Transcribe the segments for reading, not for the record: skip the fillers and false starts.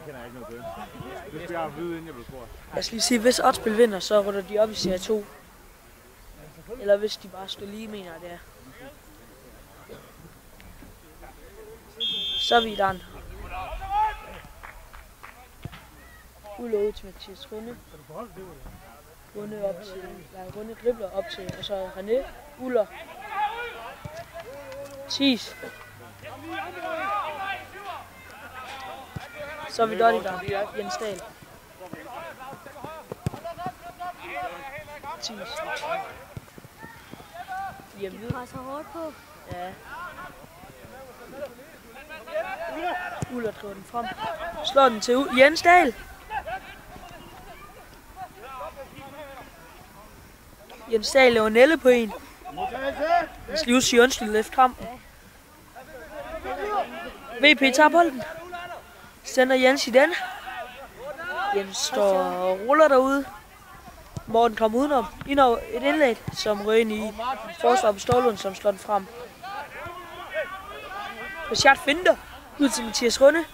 kender jeg ikke noget til. Det skal jeg vide, inden jeg blev spurgt. Jeg skal lige sige, hvis Oddspil vinder, så rykker de op i serie 2. Eller hvis de bare står lige, mener det er. Så er vi i gang. Ulla ud til Mathias Runde. Runde op til, Runde dribler op til, og så René, Uller, Thies. Så er vi godt i gang. Jens Dahl. Thies. Hjemme. De presser hårdt på. Ja. Uller driver den frem. Slår den til Jens Dahl. Jens Dahl laver Nelle på en. Jeg skal lige sige undskyld efter kampen. VP tager bolden. Sender Jens i den. Jens står og ruller derude. Morten kommer udenom. Ind over et indlæg, som røg ind i forsvar på Stålund, som slår den frem. Rashad finder ud til Mathias Runde.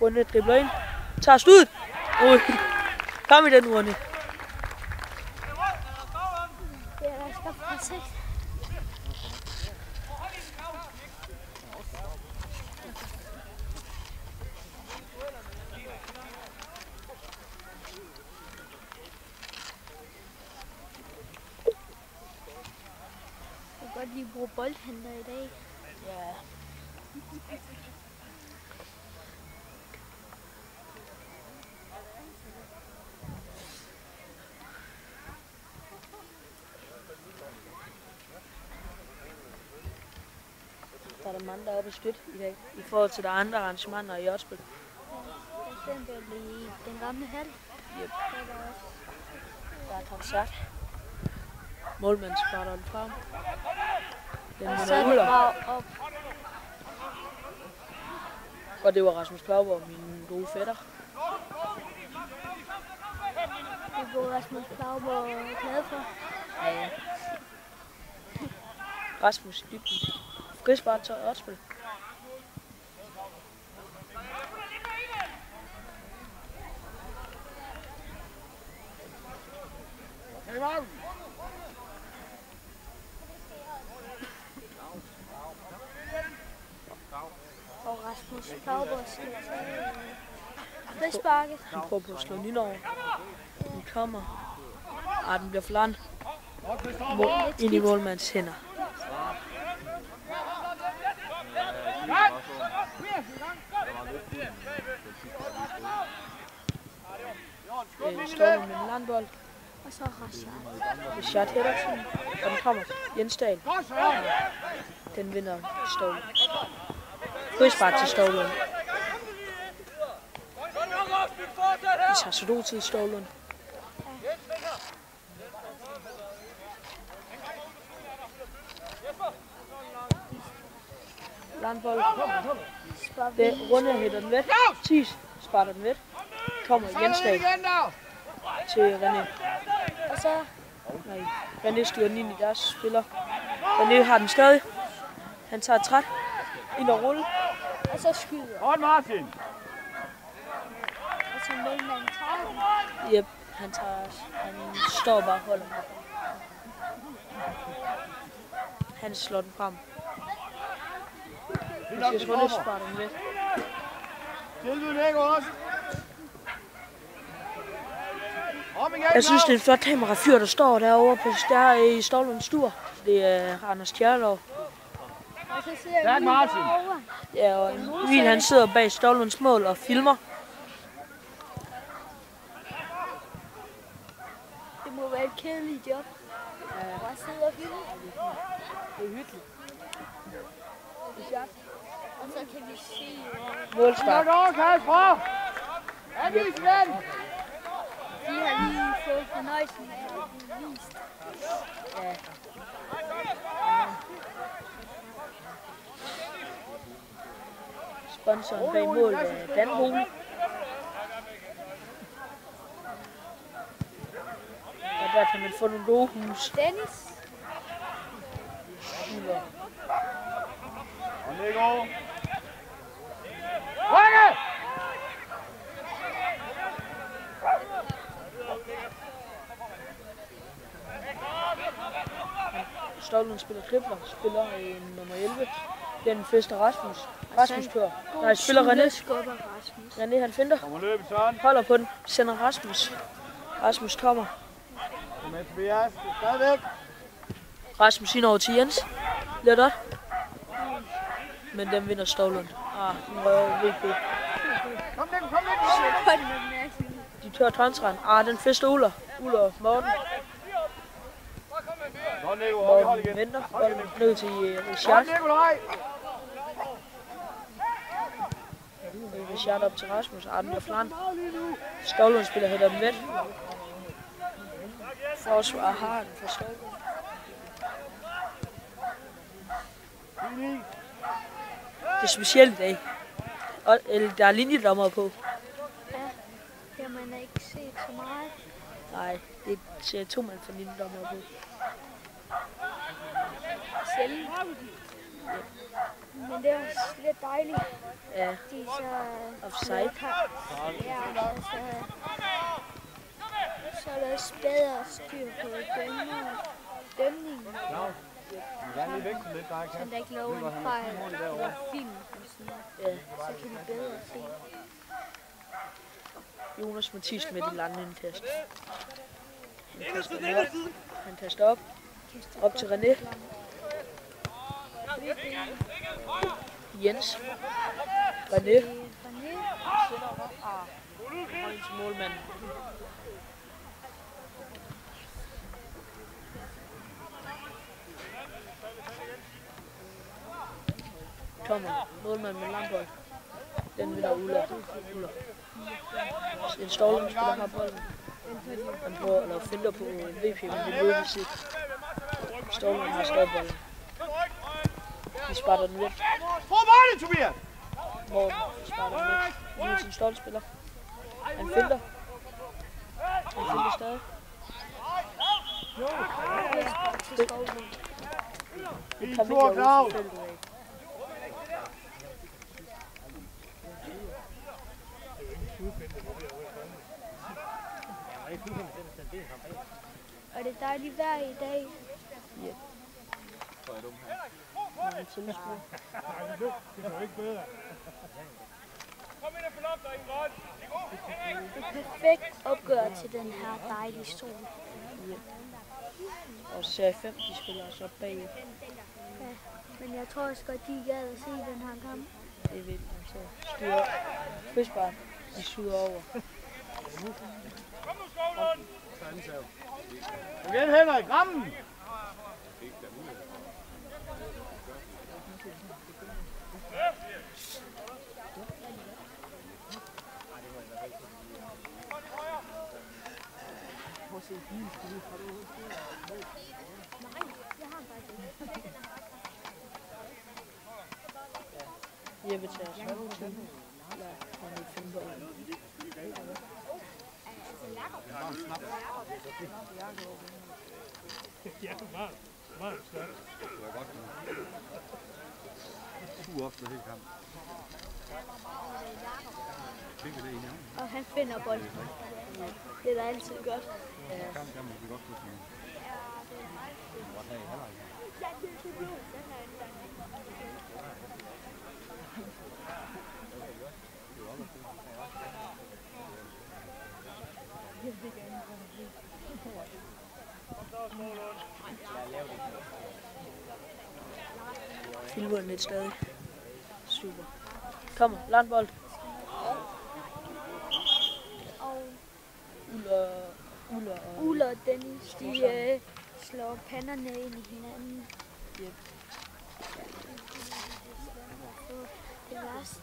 Runde dribler ind. Tager studet. Kom i den, Runde. Det er der skabt præcis. Jeg kan godt lige bruge boldhænder i dag. Ja. Der er der mange, der er oppe at støtte i dag, i forhold til de andre arrangementer i Oddspil. For eksempel i den gamle hal. Yep. Der er Der er koncert. Målmanden sprætter den frem. Den og så vinder er det Uller. bare op. Og det var Rasmus Plauborg, min gode fætter. Det går Rasmus Plauborg glad for. Ja. Rasmus i dybden. Frisbart til Oddspil. Og Rasmus Plauborg skal tage frisparket. Han prøver på at slå den ind over. Den kommer. Den bliver for lang. Ind i målmandens hænder. Står med en lang bold. Og så Rashad. Rashad Henderson. Og den kommer. Jens Dahl. Den vinder Stålund. Frispark til Stålund. De tager så god tid Stålund. Lang bold. Det Runde hætter den væk. Thies sparter den væk. Kommer Jens Dahl til René. Og så Nej, René styrer den ind i deres spiller. René har den stadig. Han tager træt ind og rulle. og så skyder. Godt, Martin! Og så målmanden tager den. Jep, han står bare og holder. Han slår den frem. Mathias Runde sparter den væk. Tilbud væk også! Jeg synes, det er en flot kamerafyr, der står derovre på der i Stålunds Stur. Det er Anders Kjærlov. Og så ser jeg Martin. over. Ja, og Emil han sidder bag Stålunds mål og filmer. Det må være et kedeligt job. Bare sidde og filme. Det er hyggeligt. Og så kan vi se, Målspark. Godt over, Kasper! Anvis, ven! de har lige fået fornøjelsen af at blive vist. Ja. Sponsoren bag mål er Danbol. Og der kan man få nogle gode hus. Dennis. Og Nico. Stålen spiller tripler, spiller nummer 11. Den første Rasmus. Rasmus kører. Nej, spiller René. Skubber Rasmus. René han finder. Kommer løb, Søren. Holder på den. Sender Rasmus. Rasmus kommer. Kom med, Tobias. Stadigvæk. Rasmus ind over til Jens. Lidt godt. Men den vinder Stålen. Den røver VP. Kom, Nico, kom, Nico. Så godt med mærkeligt. De tør transferen. Den første Uller. Uller og Morten. Godt, Nico. Hold Morten igen. venter. Bolden ned til Richard. Godt, Nikolaj. Richard op til Rasmus. Den bliver flan. Stålen spiller hætter den væk. Forsvar har den for Stålen. Det er specielt i dag. Der er linjedommer på. Ja, det har man ikke set så meget. Nej, det ser 2 mand for linjedommer på. Sjældent. Men det er også lidt dejligt. Ja, De er så... offside. Ja, så er der også bedre styr på dømningen. Vi kan lige vækse lidt, der Så der ikke lov en fejl eller film og sådan noget. Ja, Så kan de bedre se. Jonas Mathisen med den lange indkast. Han taster op. Op til René. Jens. René. Holdens målmand. Tommer. Målmand med langbold. Den vinder Ulla. En Stålen spiller har bolden. Han prøver at lave finder på VP, men det lykkes ikke. Stålen har stadig bolden. De sparter den væk. Prøv bolden, Tobias. Morten sparter den væk. Nu er sin Stålen spiller. Han finder. Han finder stadig. Det kan vi ikke lave feltet af. Og det er dejligt vejr i dag. Ja. Mange tilskuere. Det er perfekt opgør til den her dejlige sol. Ja. Og serie 5, de spiller også op bagud. Ja, men jeg tror også godt, de gad at se den her kamp. Det vil man så styre. Friskbarn, de suger over. Kom igen, Henrik. Rammen. Jeppe tager sig. Lad han ikke finde bolden. Ja, meget større. Det var godt. Ofte helt kamp. Og han finder bolden. Det er da altid godt. Kamp kan man godt kunne sige. Filmer lidt stadig. Super. Kommer, landbold. Ulla og Dennis, de slår panderne ind i hinanden. Yep. Det værste.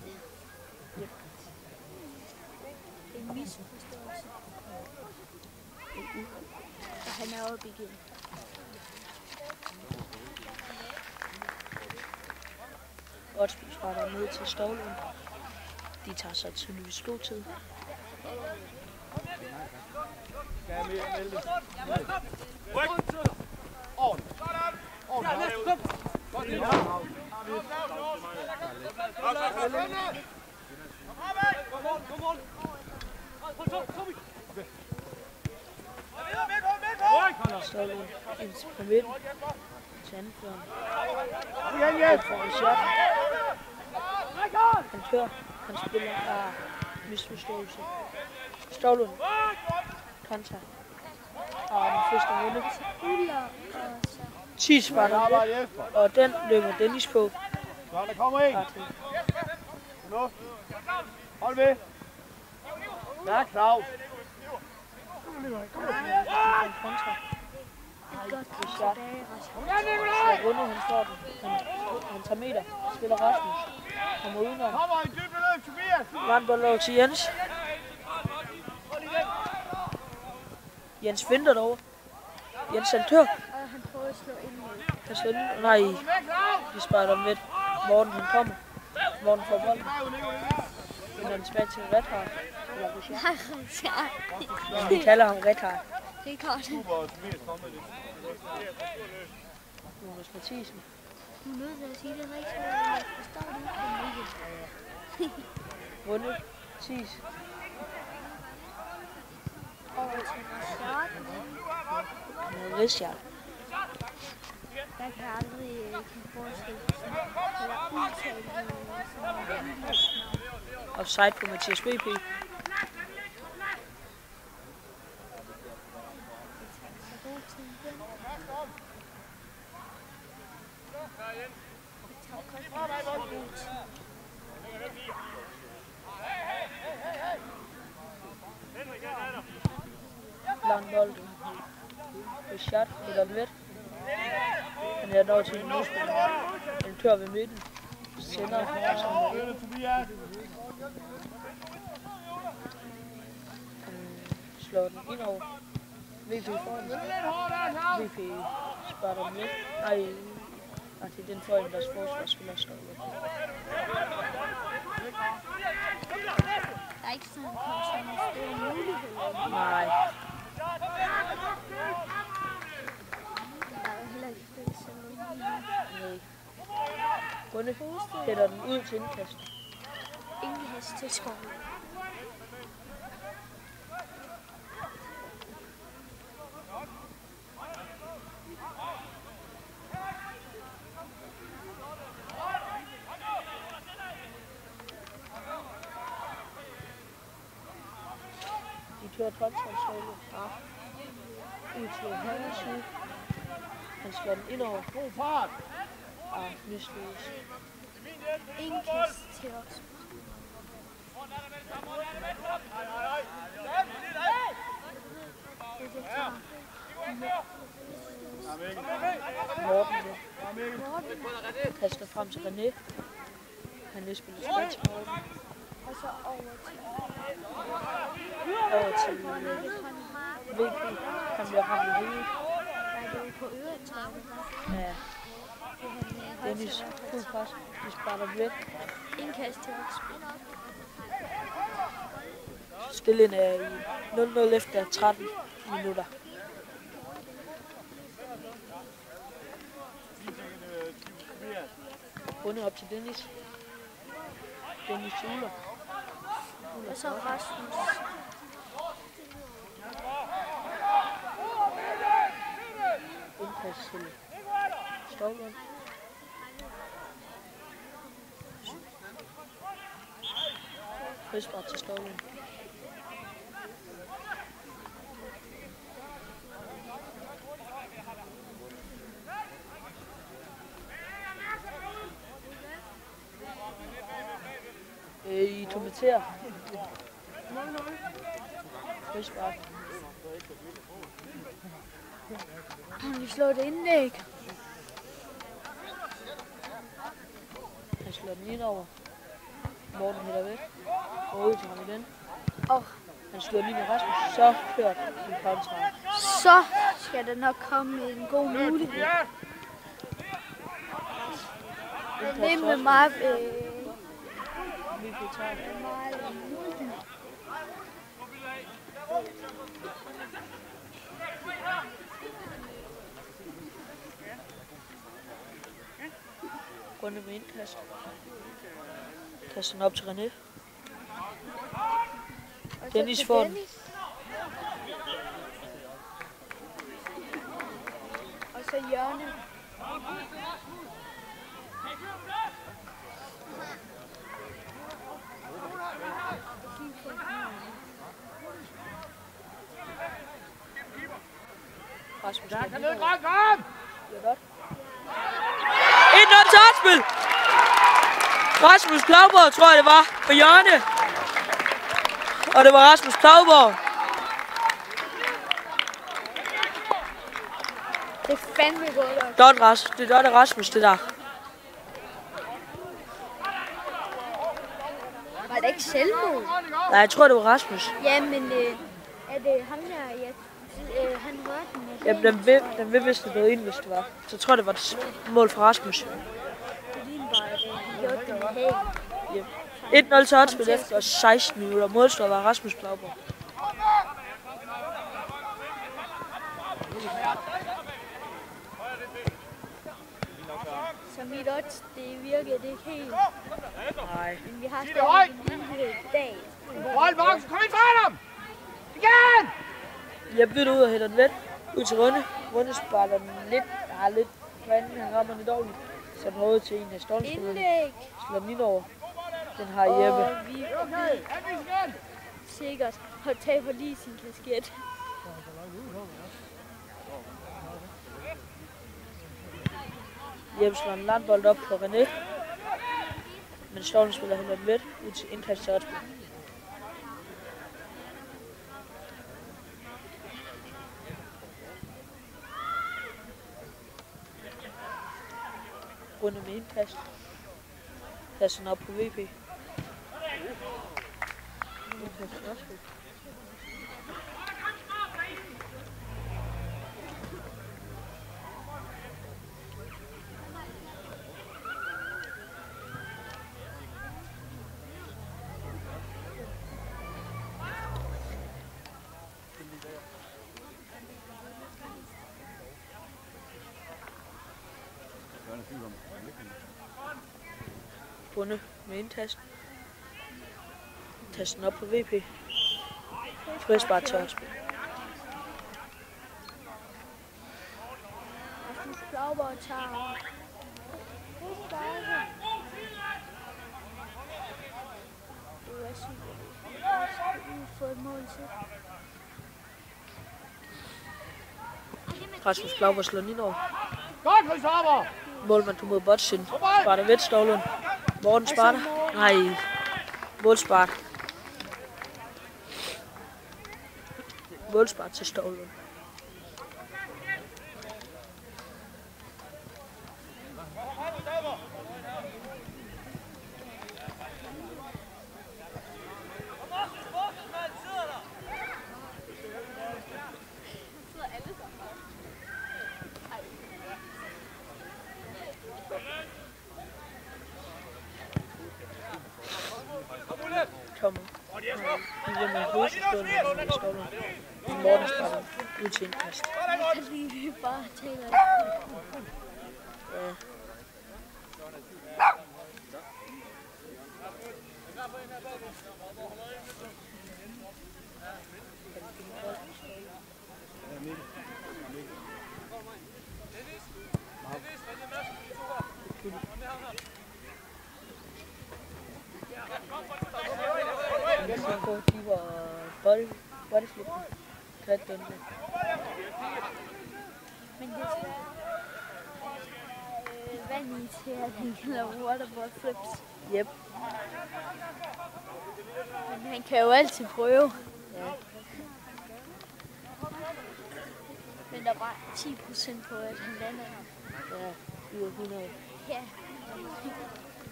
Yep. En misforståelse. Og han er oppe igen. Oddsby sparter ned til Stålen. De tager sig tydeligvis god tid. Stålund ind på midten. Til anføreren. Kom igen, Han Jens! får en shot. Han kører. Han spiller misforståelse. Stålund. Kontra. Og den første runde. Ulla og så 10 sparker Godt med. arbejde, Jesper. Og den løber Dennis på. Så der kommer en. Fornuftigt. Hold ved. Ja, Claus. En kontra. godt Det er shot. tilbage, Rasmus. Så runde han får den. Han tager meter. Spiller Rasmus. Kommer udenom. Kommer en dyb beløb, Tobias. Vandbold over til Jens. Jens venter derovre. Jens han tør. Og han prøver at slå ind mod. Han slår den. Nej, de spejder med. Morten han kommer. Morten får bolden. Men han tilbage til Redhard. Eller Richard. Nej, Richard. Vi kalder ham Redhard. Det er godt. Super, Tobias kommer lidt. Jonas Mathisen. Du er nødt til at sige det rigtigt. Jeg forstår det ikke. Runde. Tis. Over til Richard. Med Richard. Jeg kan aldrig kan forestille mig sådan. Eller udtale sådan en Offside på Mathias VP. Lang bold. Richard spiller den ved. Han er dog til en modspiller. Han kører ved midten. Sender og så med. Støtte, Tobias. Han slår den ind over. VP får den. VP spiller den ved. Nej, det er den foran deres forsvarsspiller står ved. Der er ikke sådan en stor mulighed. Nej. Der er jo heller ikke spillet sådan noget. Nej. Gunne hætter den ud til indkast. Ingen hest til skoven. De kører topsholdet. Ud til højre side. Han slår den ind over. God fart. Og mislykkes. Ingen kast til os. Morten det. Kaster frem til René. Han spiller tilbage til Morten. Og så Over til VP. Han bliver ramt i hovedet. Nej, det er jo på øretræet. Ja. Dennis fuld pres. De spiller den væk. Ingen kast til os. Stillingen er i 0-0 efter 13 minutter. Runde op til Dennis. Dennis til Uller. Og så Rasmus. Indkast til Stålund. Frisbart til Stålund. I tomaterer. Frisbart. Vi slår et indlæg. Han slår den ind over. Morten hætter væk. Og ud til ham igen. Og Han slår lige med Rasmus. Så kørt en kontra. så skal der nok komme en god mulighed. Det med mig. Vi kan tage det. Runde med indkast. Kaster den op til René. Dennis får den. Og så hjørne. Rasmus Ja, Lundin ned, over. kom! Det er godt. 1-0 til Hartspil. Rasmus Klauborg, tror jeg det var, på hjørne. Og det var Rasmus Klauborg. Det er fandme godt. Det er Rasmus, det der. Var det ikke selvmål? Nej, jeg tror, det var Rasmus. Ja, men er det ham der? Ja, han rørte den. Jamen, den vil vist have gået ind, hvis det var. Så jeg tror, det var et mål fra Rasmus. Det ligner bare, at han gjorde det med hæk. 1-0 til Hartspil efter 16 minutter. Målstor var Rasmus Klauborg. Så mit odds, det virker det ikke helt. Nej. Men vi har stadig en lille dag. Hold boksen, kom ind fra dem! Igen! Jeg bytter ud og hælder den let. Ud til Runde. Runde sparker den lidt. Lidt på anden. Han rammer lidt dårligt. Så den ud til en af stålspillerne. Indlæg. Slår den ind over. Den har Jeppe. Og vi sikkert og taber lige sin kasket. Jeppe slår en landbold op på René. Men Stålen spiller hælder den let. Ud til indkast til Hartspil. Runde med indkast. Kaster den op på VP. Indkast til Hartspil. Runde med indtast. Tasten op på VP. Frispark til Hartspil. Rasmus Klauborg tager. Det er super. Vi får et mål til. Rasmus Klauborg slår den ind over. Godt, Christoffer! Målmand mod Botsin. Sparta Vett Stålund. Morten Sparta. Nej. Målspart. Målspart til Stålund. Kommer. Vi vil med hovedstående med Stålund. Morten Sparta. Ud til indkast. Vi bare taler. Ja. De var bodyflippen. Klatbønne. Men det er vand i til, at han kan lave waterboard flips. Yep. Men han kan jo altid prøve. Ja. Men der er bare 10% på, at han lander her. Ja. Ud af 100. Ja.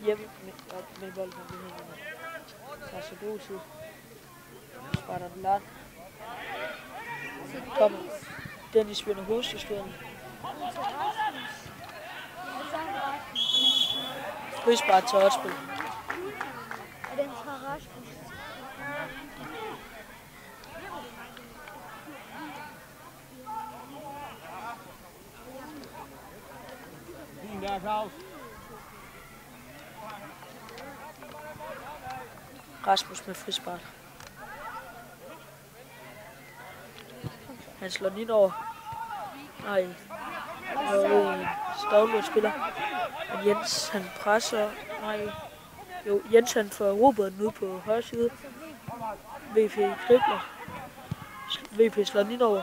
Jeppe med bolden på hænderne. Tager så god tid. Sparter den langt. Kommer. Dennis vinder hovedstødstøderne. Frispark til Hartspil. Og den tager Rasmus. Fin der, Claus. Rasmus med frispark. Han slår den ind over. Nej. Og Stavlund spiller. Men Jens, han presser. Jens han får Robert ud på højre side. VP kribler. VP slår den ind over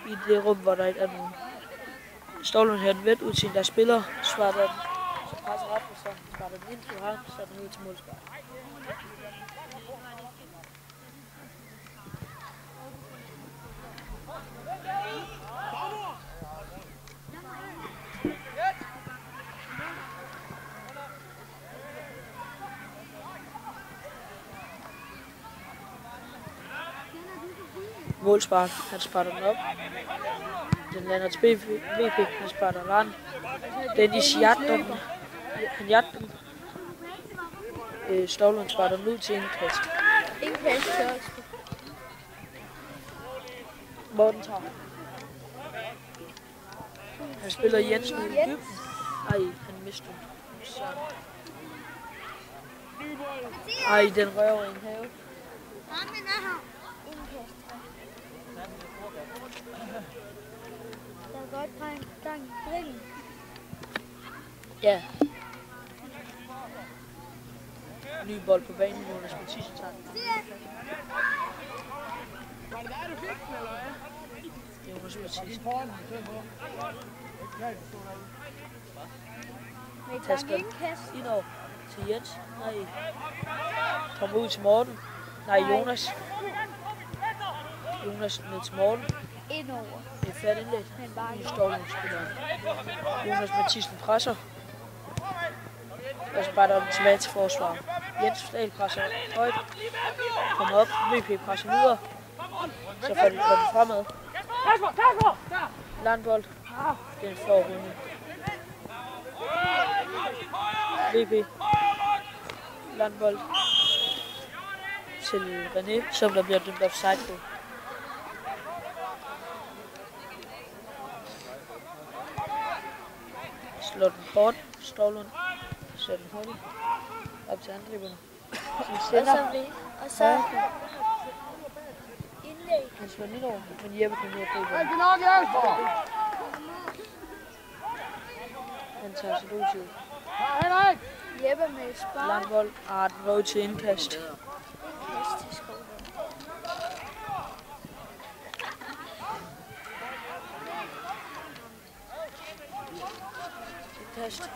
i det rum, hvor der ikke er nogen. Stavlund her den vendt ud til der spiller. Svarer den. Så presser ret, og så svarer den ind til ham, så den ud til målspark. Målspark, han sparker den op. Den lander til VP, han sparker den. Dennis Hjerten, han Hjerten. Stavlund sparker den ud til indkast. Indkast til os. Morten tager. Han spiller Jensen ud i dybden. Ej, han mister den. Så. Ej, den røver i en have. Der er godt gang i bringen. Ja. Ny bold på banen, Jonas Mathisen tager den. Jonas Mathisen. Tasker ind over til Jens. Nej. Kommer ud til Morten. Nej, Jonas. Jonas ned til Morten. Indover. Det er færdigt indlæg. Nu står den spilleren. Jonas Mathisen presser. Og så bare der den tilbage til forsvar. Jens Stahl presser højt. Kommer op. VP presser videre. Så får den fremad. Landbold. Den får runde. VP. Landbold. Til René, som der bliver dømt offside på. Slår den bort. Stavlund. Så den hurtigt. Op til angriberne. Og så indlæg. Han slår den ind over, men Jeppe kan ned på den. Han tager sit ud til. Jeppe med spark. Langbold. Den var ud til indkast. Indkast til Skovlund. Indkast.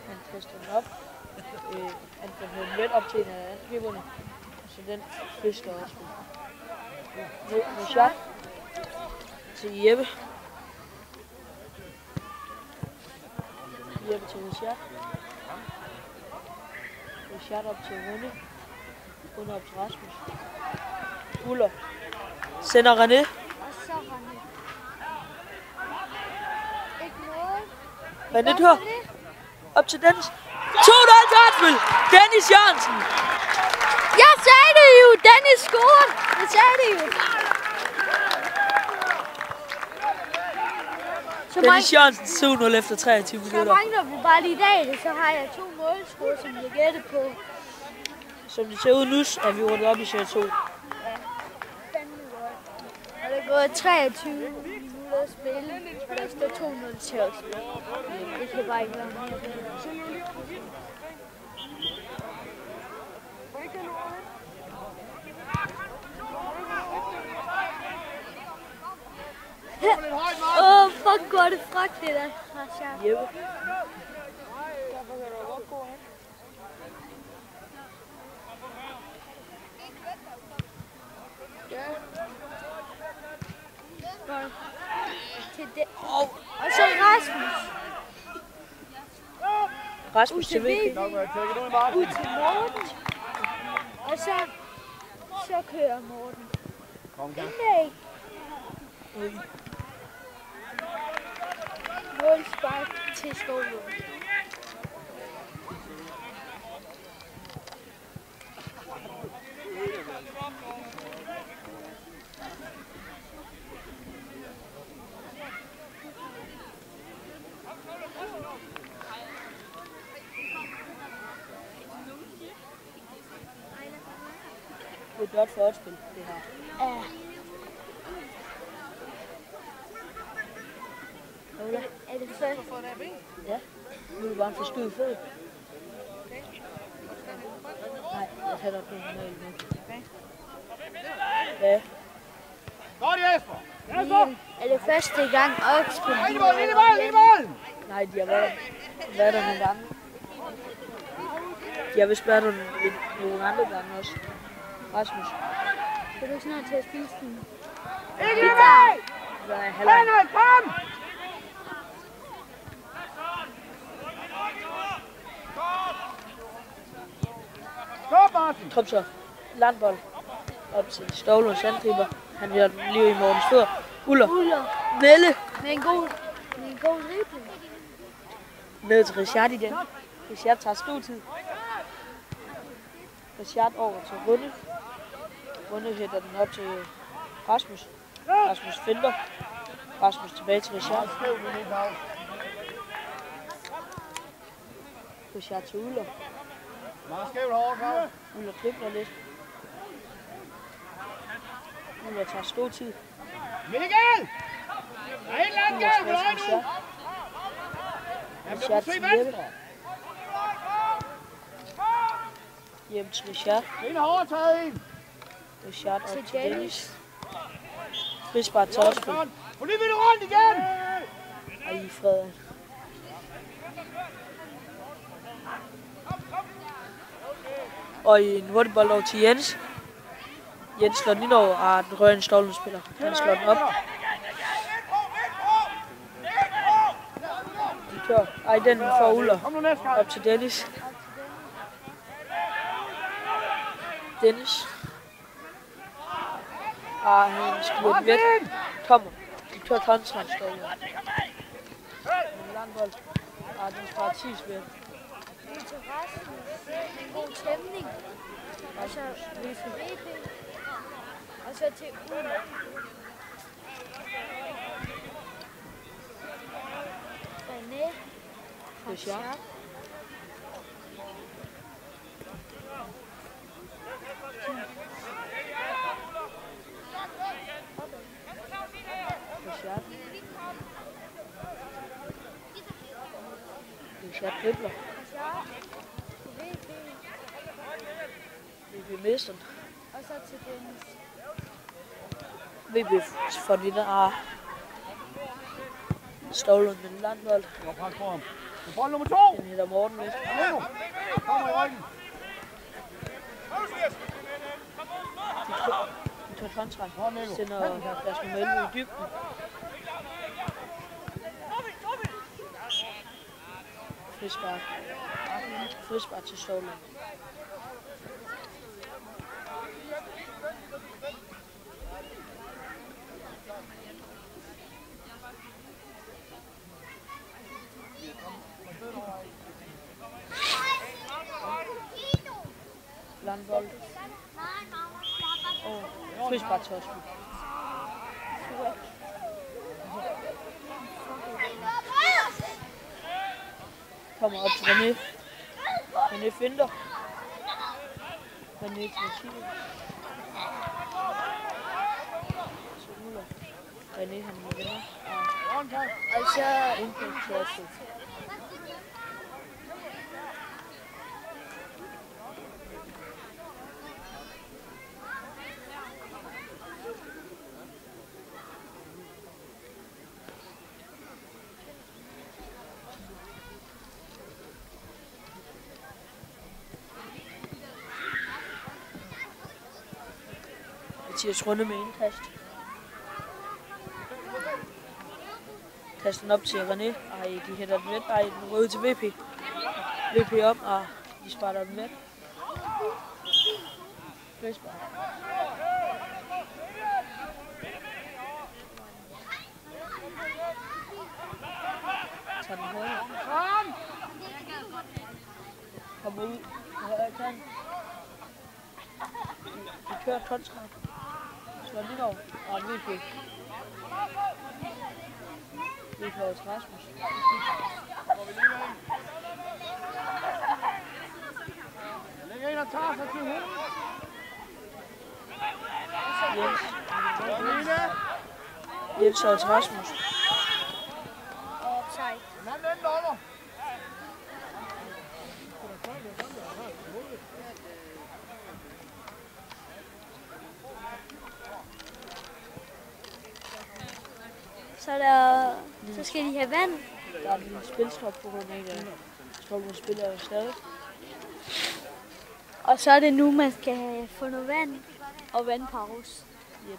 Han kaster den op. Han kan høre den let op til en af angriberne. Så den fisker også. Nu med shot til Jeppe. Jeppe til en shot. En shot op til Rune. Rune op til Rasmus. Uller. Sender René. Og så René. Ikke noget. René tør. Op til Dennis. 2-0 til Hartwell. Dennis Jørgensen. Jeg sagde det jo! Dennis scorer! Jeg sagde det jo! Dennis Jørgensen 7-0 efter 23 Så minutter. mangler vi bare lige i dag, så har jeg 2 målscore, som jeg gætter på. Som det ser ud nu, er vi rundet op i serie 2. Ja, fandme godt. Og der er gået 23 minutter at spille, og der står 2-0 til os. Det kan bare ikke være mere. Fuck, går det fragt, det der. Jeppe. Til det. Og så Rasmus. Rasmus til VP. Ud til Morten. Og så kører Morten. Indlæg. Målspark til Skovlund. godt for et spil, det her. Ja. Ola? Er det fedt? Ja. Nu er det bare en forskydet fed. Nej, jeg sætter på en mail nu. Ja. Godt, Jesper! Er det første gang Oksbøl? Lille bold, lille bold, lille bold! Nej, de har været der nogle gange. De har vist været der nogle andre gange også. Rasmus. Skal du snart til at spise den? Ikke lille vej! Der er halvleg. Henrik, kom! Stop, Martin! Kom så. Landbold. Op til Stålunds angriber. Han gør den lige i morgens før. Uller. Nelle. Med en god dribling. Ned til Richard igen. Richard tager stuetid. Richard over til Runde. Runde hætter den op til Rasmus. Rasmus finder. Rasmus tilbage til Richard. Richard til Uller. Meget skævt hårdt, Karl. Uller dribler lidt. Uller tager stuetid. Mikkel! Der er et eller andet galt med dig nu! Jeg bliver på se venstre. Hjem til Richard. En har overtaget en. Richard op til Dennis. Frispark til Osbøl. Få lige vidt rundt igen! Ej, Frederik. Og en hurtigbold over til Jens. Jens slår den ind over, og den rører en Stålunds spiller. Han slår den op. De kører. Ej, den får Uller. Op til Dennis. Dennis. Og han skriver den væk. Kommer. De kører kontra Stålund. En lang bold. Og den sparer 10 spil. Ud til Rasmus. En god stemning. Og så VP. Og så til Ulla. René. Richard. Richard. Richard dribler. VP mister den. Og så til Dennis. VP får den ind og Stålund med en lang bold. Det var pres på ham. Det er bold nummer 2. Den hætter Morten lidt. Kommer i ryggen. De tager kontra. Sender deres nummer 11 i dybden. Frispark. Frispark til Stålund. Landbold. Og frispark til Osby. Kommer op til René. René finder. René til Mathieu. Så Uller. René han må vinde. Og så Indkøb til Osby. Mathias Runde med indkast. Kaster den op til René. Ej, de hætter den væk. Ej, den rød til VP. VP op, og de sparter den væk. Frispark. Tager den højre. Kommer ud på højre kant. De kører kontra. Slår den over. Og VP. VP over til Rasmus. Der ligger en og tager sig til hovedet. Jens og Rasmus. Og offside. Så skal de have vand. Der er en spilstop på grund af, at Stolpen spiller stadig. Og så er det nu, man skal få noget vand og vandpause. Yep.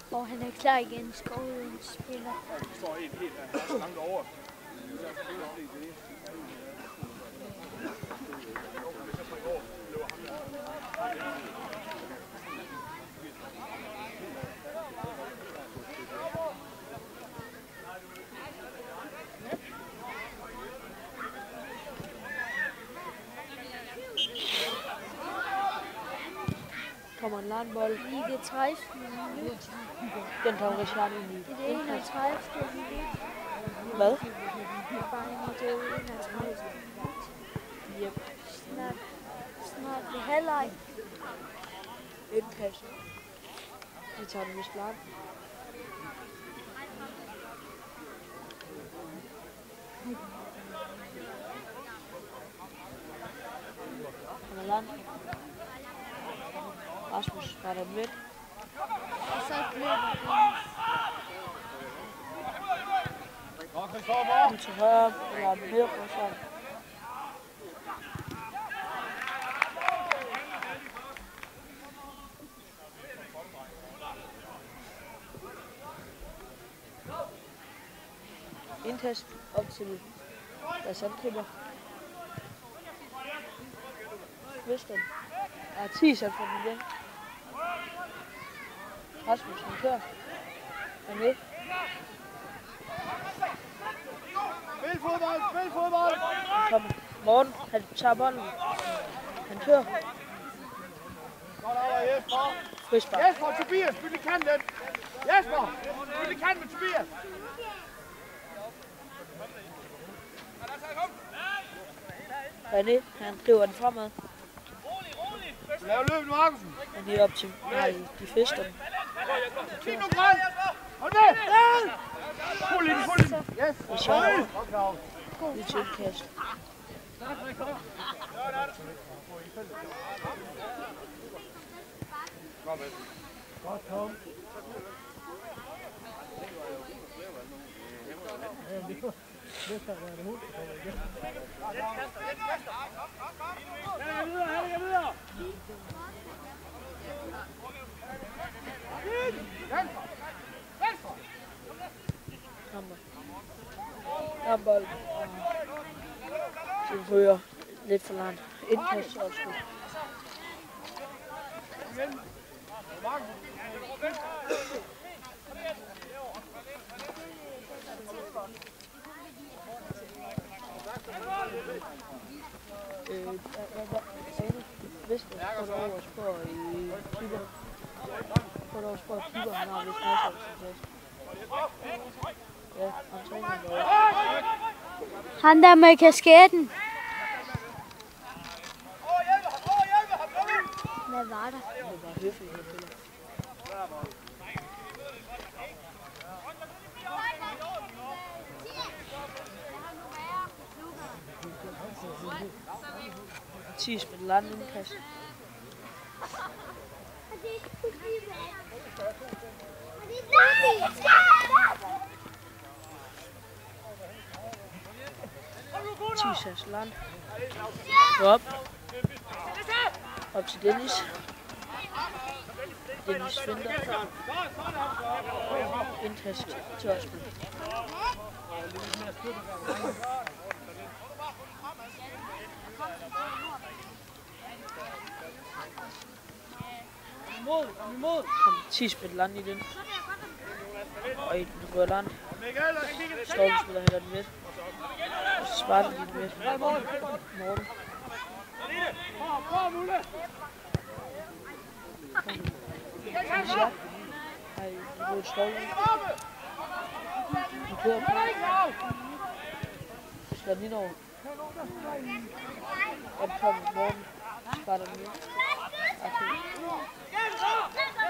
Hvor han er klar igen, Skovlund spiller. Der står en helt langt over. Kommer en lang bold. I det 30. minut. Den kommer Richard ind i. I det 31. minut. Hvad? Bare i det 31. Yep. Snart ved halvleg. Indkast. Vi tager den vist langt. Han er langt. Rasmus var der midt. Og så løber Ud til højre, eller midt og sådan. Indkast op til deres angriber. Vestern. Er 10 sat for den igen. Rasmus, han kører. Han med. Spil fodbold, spil fodbold! Han kommer. Morten, han tager bolden. Han kører. Godt arbejde, Jesper. Frispark. Jesper, Tobias, spil i kanten. Jesper, spil i kanten med Tobias. René, han driver den fremad. Lav løbet, Markusen. Og de er op til, nej, de fisker den. Kig nu, Grøn! Hold med! Fuld ind, fuld ind. Yes. Og så ud til indkast. Godt, Tom. Det skal være det hul. Han er videre. Kommer. Der er bold. Så ryger lidt for langt. Indkast også. Hvis du får det over spor i keeper. Får det over spor i keeper, han har vist næsholdstilfælde. Ja, han træner derovre. han der med kasketten. Hvad var der? Det var bare høfligt, jeg føler. Mathias med landet indkast. Mathias land. Op. Op til Dennis. Dennis Vinter. Indkast til Osman. Mathias med land i den. Og i den røde land. Stormen spiller heller den midt. Og så sparer den den midt. Morten. Nej, det er et stolpe. Han kører på. Slår den ind over. Og den kommer Morten. Sparter den ud. Okay.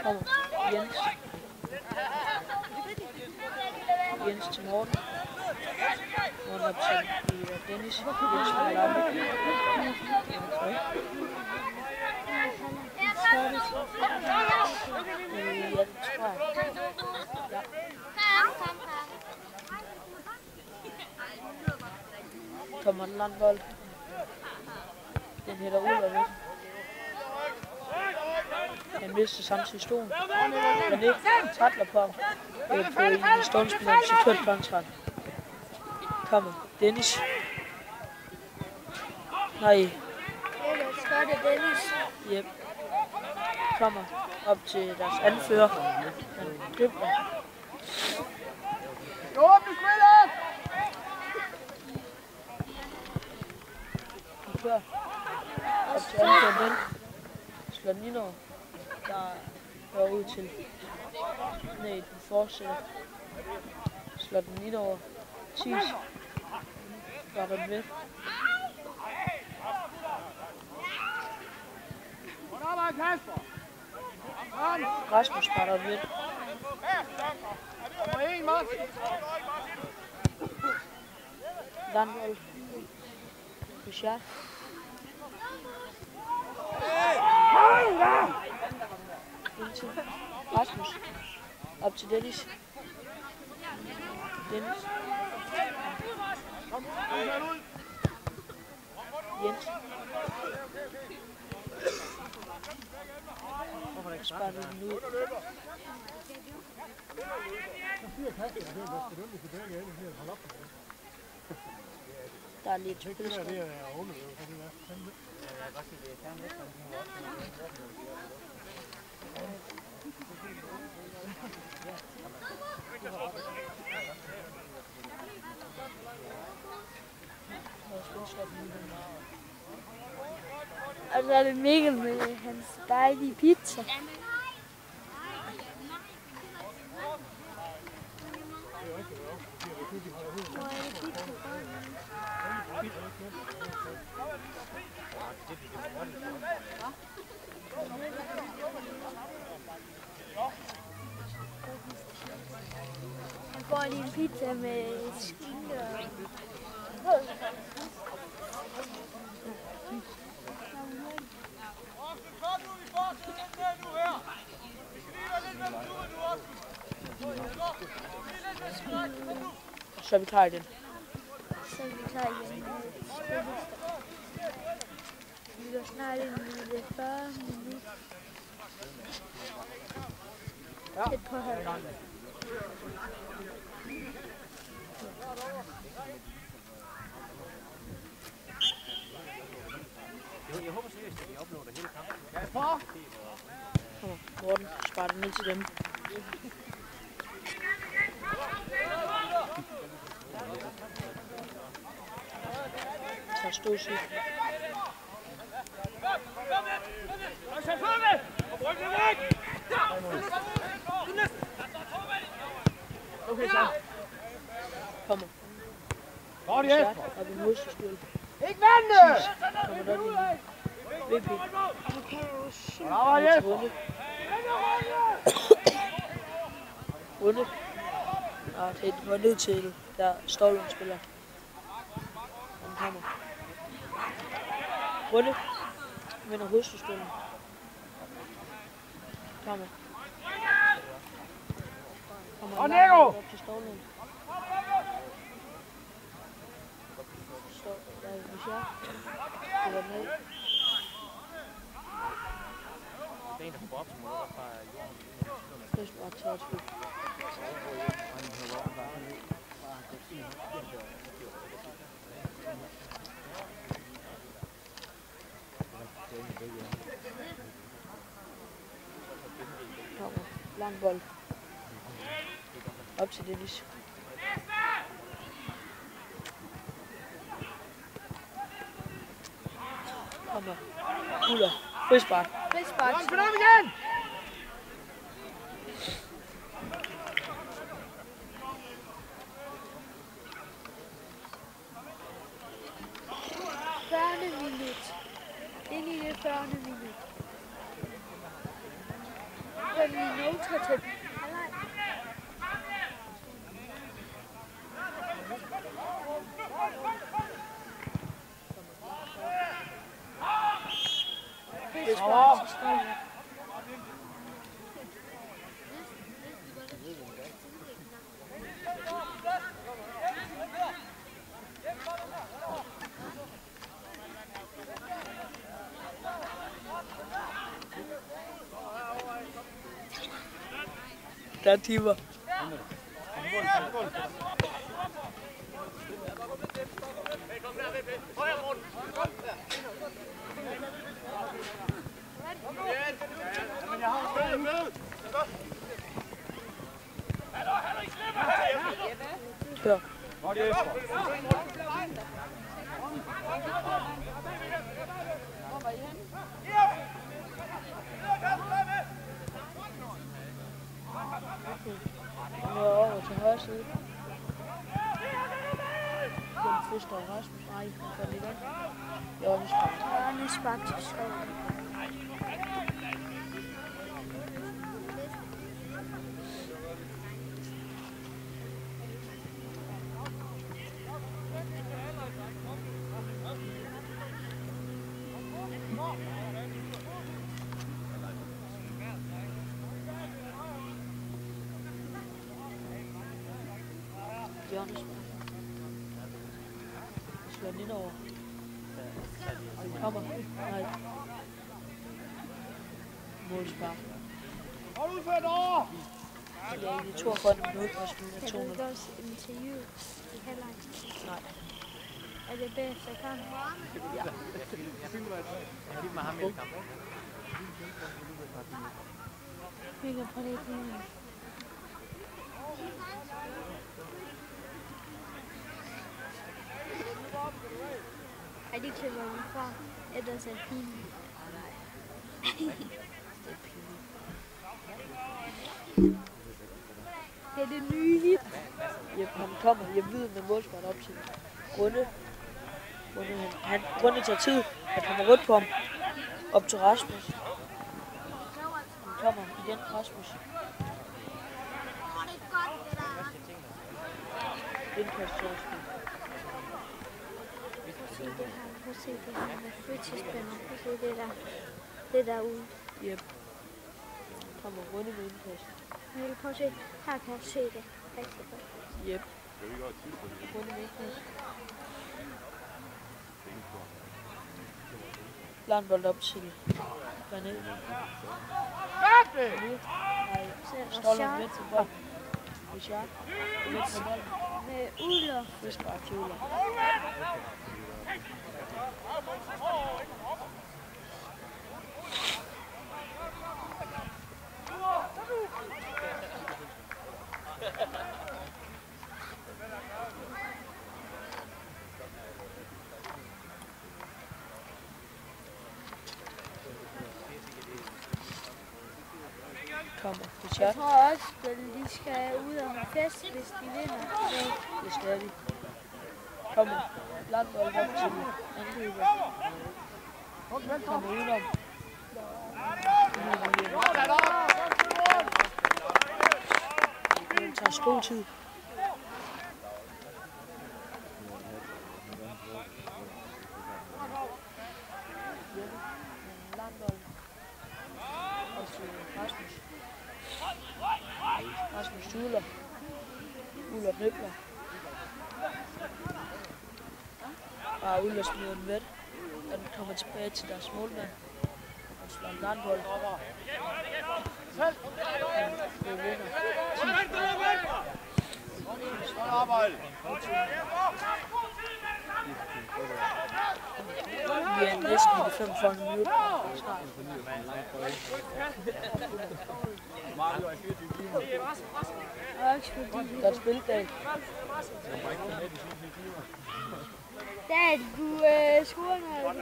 Kommer Jens. Jens til Morten. Morten op til Dennis. Jens med Lamme. Ja, det tror jeg. Ja. Kommer den lang bold. Den hætter ud af det. Han mister samtidig stolen. Men det trætler på ham. På en stålspiller, så kørt kontrakt. Kommer Dennis. Nej. Ellers så er det Dennis. Yep. Kommer op til deres anfører. Han dribler. Åbne spiller! Han kører op til anføreren den. Slår den ind over. Der hører ud til. Nej, den fortsætter. Slår den ind over. Thies. Gør den ved. Rasmus spiller den ved. Landvold. Bouchard. Indtil Rasmus. Op til Dennis. Dennis. Jens. Spar den ud. Der er lige et spilskab. Og så er det Mikkel med hans dejlige pizza. Han får lige en pizza med skinke og... Så vi tager den. Så vi tager igen. Vi går snart ind i det 40 minutter. Tæt på halvdelen. Jeg håber seriøst, at de opnår det hele kampen. Kommer Morten, sparer den ned til dem. Så stod sig. Okay, så. Kommer. Godt, Jesper. Op i modstødstøl. Ikke vande! Kommer der lige. VP. Bravo, Jesper. Runde. Og det var ned til, der Stålund spiller. Han kommer. Runde. Vinder hovedstødstølen. Kommer. Og Nico! Op til Stålund. Der er Bouchard. Det var ned. Det er en, der får op til måde fra jorden. Først bare tøjspil. Kommer. Lang bold. Op til Dennis. Kommer. Uller. Frispark. Frispark. Kom igen! 40. minut. 5 minutter til halvleg. Frispark til Ståle. Der er timer. Hør. Nu er over til højre side. Den første og Rasmus. Nej, han får den i gang. Hjørnespark til Ståle. Hjørnespark. Slår den ind over. Den kommer. Nej. Målspark. Hold ud for et år! Det er egentlig 42 minutter og spille Kan 200. du også interview i halvleg? Nej. Er det bagefter kampen? Ja. Giv mig ham i kamp. Vi kan prøve lidt mere. Ej, det klipper vi fra. Ellers er det pinligt. Det er det nye hit. Jep, han kommer. Jeg ved med målspark op til Grunde. Grunde tager tid at komme rødt på ham. Op til Rasmus. Han kommer igen, Rasmus. Indkast til Rasmus. Prøv at se det her med fritidsspænder. Prøv at se det der. Det derude. Jep. Kommer Grunde med indkast. Men prøv at se. Her kan jeg se det rigtig godt. Jep. Grunde med indkast. Landbold op til René. Nej, Ståle med til bolden. Richard. Med til bolden. Med Uller. Frispark til Uller. Kommer Jeg Richard. tror også, at de skal ud og have fest, hvis de vinder. Det skal de. Kommer Landbold op til angriber. Kommer udenom. Det tager stor tid. Landbold. Og til Rasmus. Rasmus Uller. Uller Nøbler. Og Uller smider den væk. Og den kommer tilbage til deres målmand. Og slår en landbold. Det vinder. Vi er næsten i de 45 minutter. Snart. Godt spildag. Dan, du scorer noget.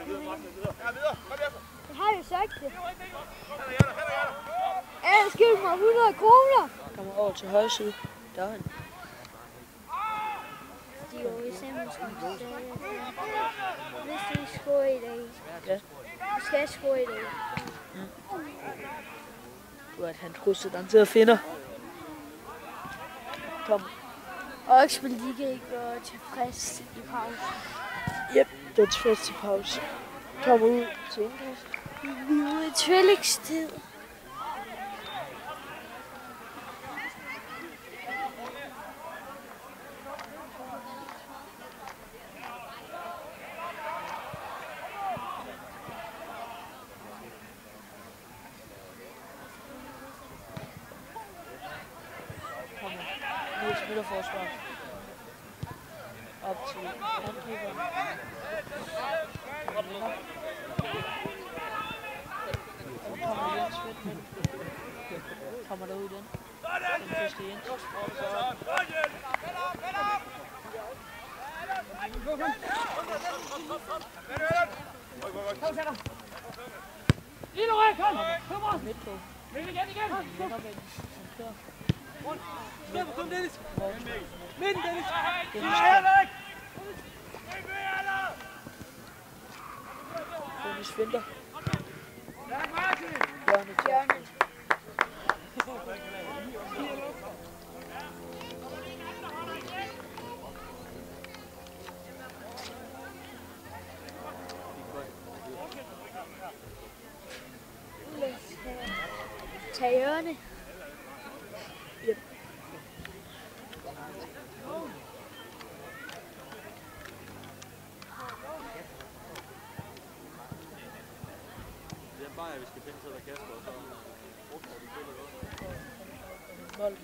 Jeg har jo sagt det. Skyld mig 100 kroner. Kommer over til højre side. Der er han. De er jo i Simmensen. Hvis de scorer i dag. Ja. Vi skal score i dag. Du at han trusser den til at finde. Kom. Oksbøl, de kan ikke gå tilfreds i pausen. Yep, det er tilfreds til pause. Kommer ud til indkast. Vi er ude i tvilligstid. Nu spiller forsvar. Op til angriber. Kommer Jens Svendmen. Kommer der ud den. Den første Jens. Lige nu, kom! Kom! Midt på. Igen! Vender væk. Han kører. Kom, Dennis! Midten, Dennis! Dennis venter. Hjørnet. Tag hjørne. Yep. Det er bare, at vi skal finde til at Kasper, og så brugter de spiller godt. Bold.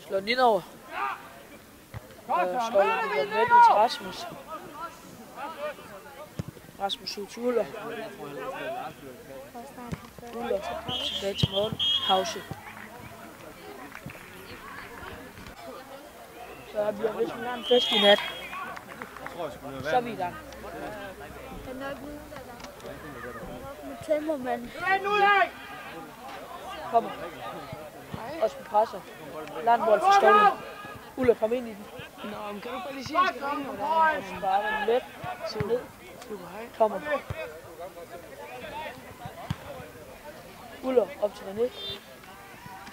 Slår den ind over. Stolden på med til Rasmus. Rasmus ud til Uller. Uller tilbage til Morten. Pause. Så bliver vi sådan en fest i nat. Så er vi i gang. Der er nok nogen, der med tømmermand. Kommer. Også på presser. Landbold for Stolden. Uller, kom ind i den. Nå, men kan du bare lige sige, at jeg skal ringe, Og sparker den let. Så ned. Super, hej. Kommer. Uller op til René.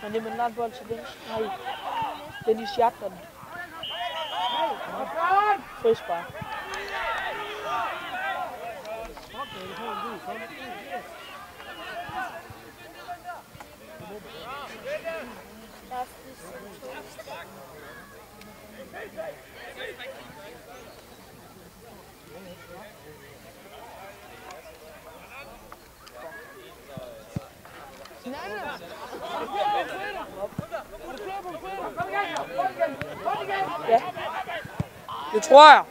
René med en landbold til Dennis. Nej. Dennis jagter den. Frispark. Ja. Det tror jeg.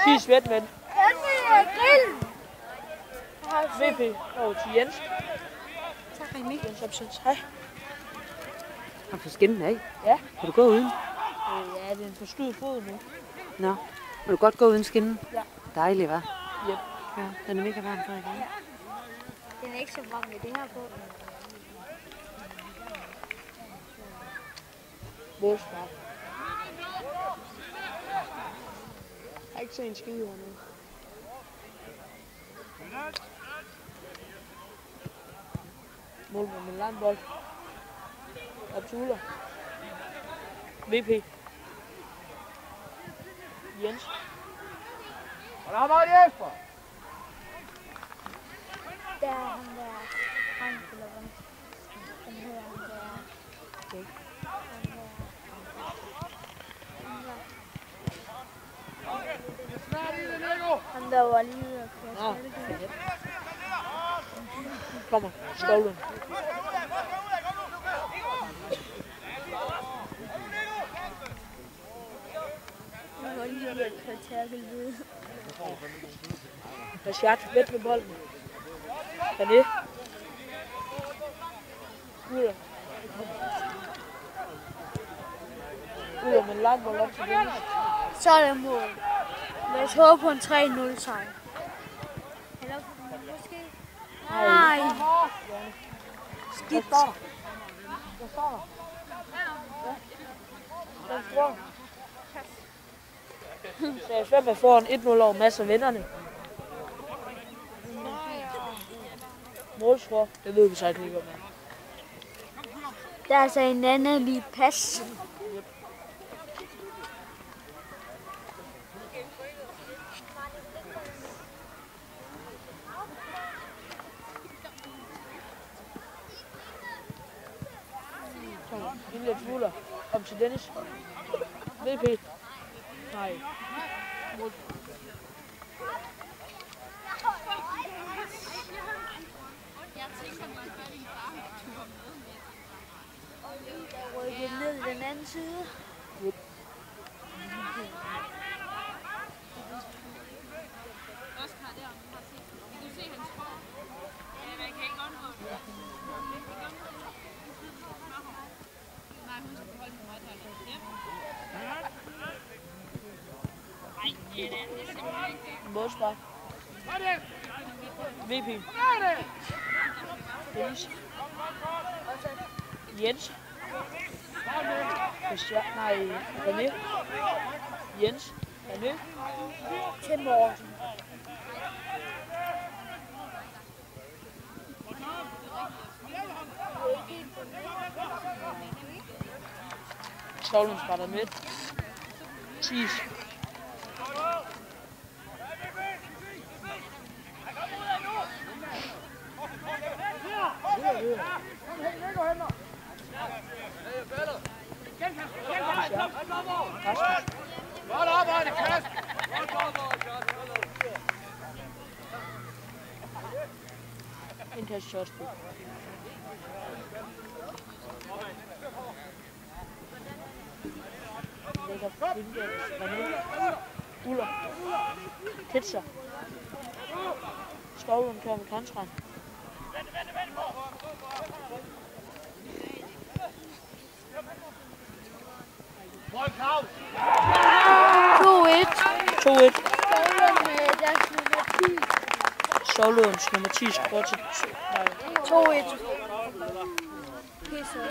Sig Svendmen. Grillen! VP over til Jens. Tak, Remi. Jens Opsens. Hej. Har du fået skinnen af? Ja. Kan du gå uden? Ja, det er en forstyrret fod nu. Nå. Vil du godt gå uden skinnen? Ja. Dejligt, hva'? Yep. Ja, den er mega varm for i dag. Den er ikke så varm med det her på. Målspark. Jeg har ikke set en skide hernede. Målmand med landbold. Op til Uller. VP. Jens. Og der har været Jesper! Der er ham der. Frank eller hvad? Han hedder ham der. Okay. Ham der var lige ude at køre Nå, skattekøb. fedt. Kommer. Stolden. Han var lige ude at køre tærkelvide. Rashad væk med bolden. René. Uller. Ud om en lang bold op til Dennis. Så er det mål. Lad os håbe på en 3-0 sejr. Eller måske... Nej. Skidt. Hvad står der? Hvad står der? Så jeg er svært med foran 1-0 over masser af vennerne. Målscore, det ved vi så ikke, hvad man. Der er altså en anden lige pas. Indlæg Fuller. Om til Dennis. VP. Nej. Mål. Rykke ned i den anden side. Målspark. VP. Dennis. Jens. Christian, nej, René. Jens. René. Til Morten. Skovlen sprætter midt. Tis. Godt arbejde, Kasper. Indkast shotspil. Lægger Vindgæld. René. Uller. Kitser. Skovlen kører med kontraen. Bold Kraus. 2-1. 2-1. Skovlen med deres nummer 10. Skovlødens nummer 10 skruer til 2-1. Pisser.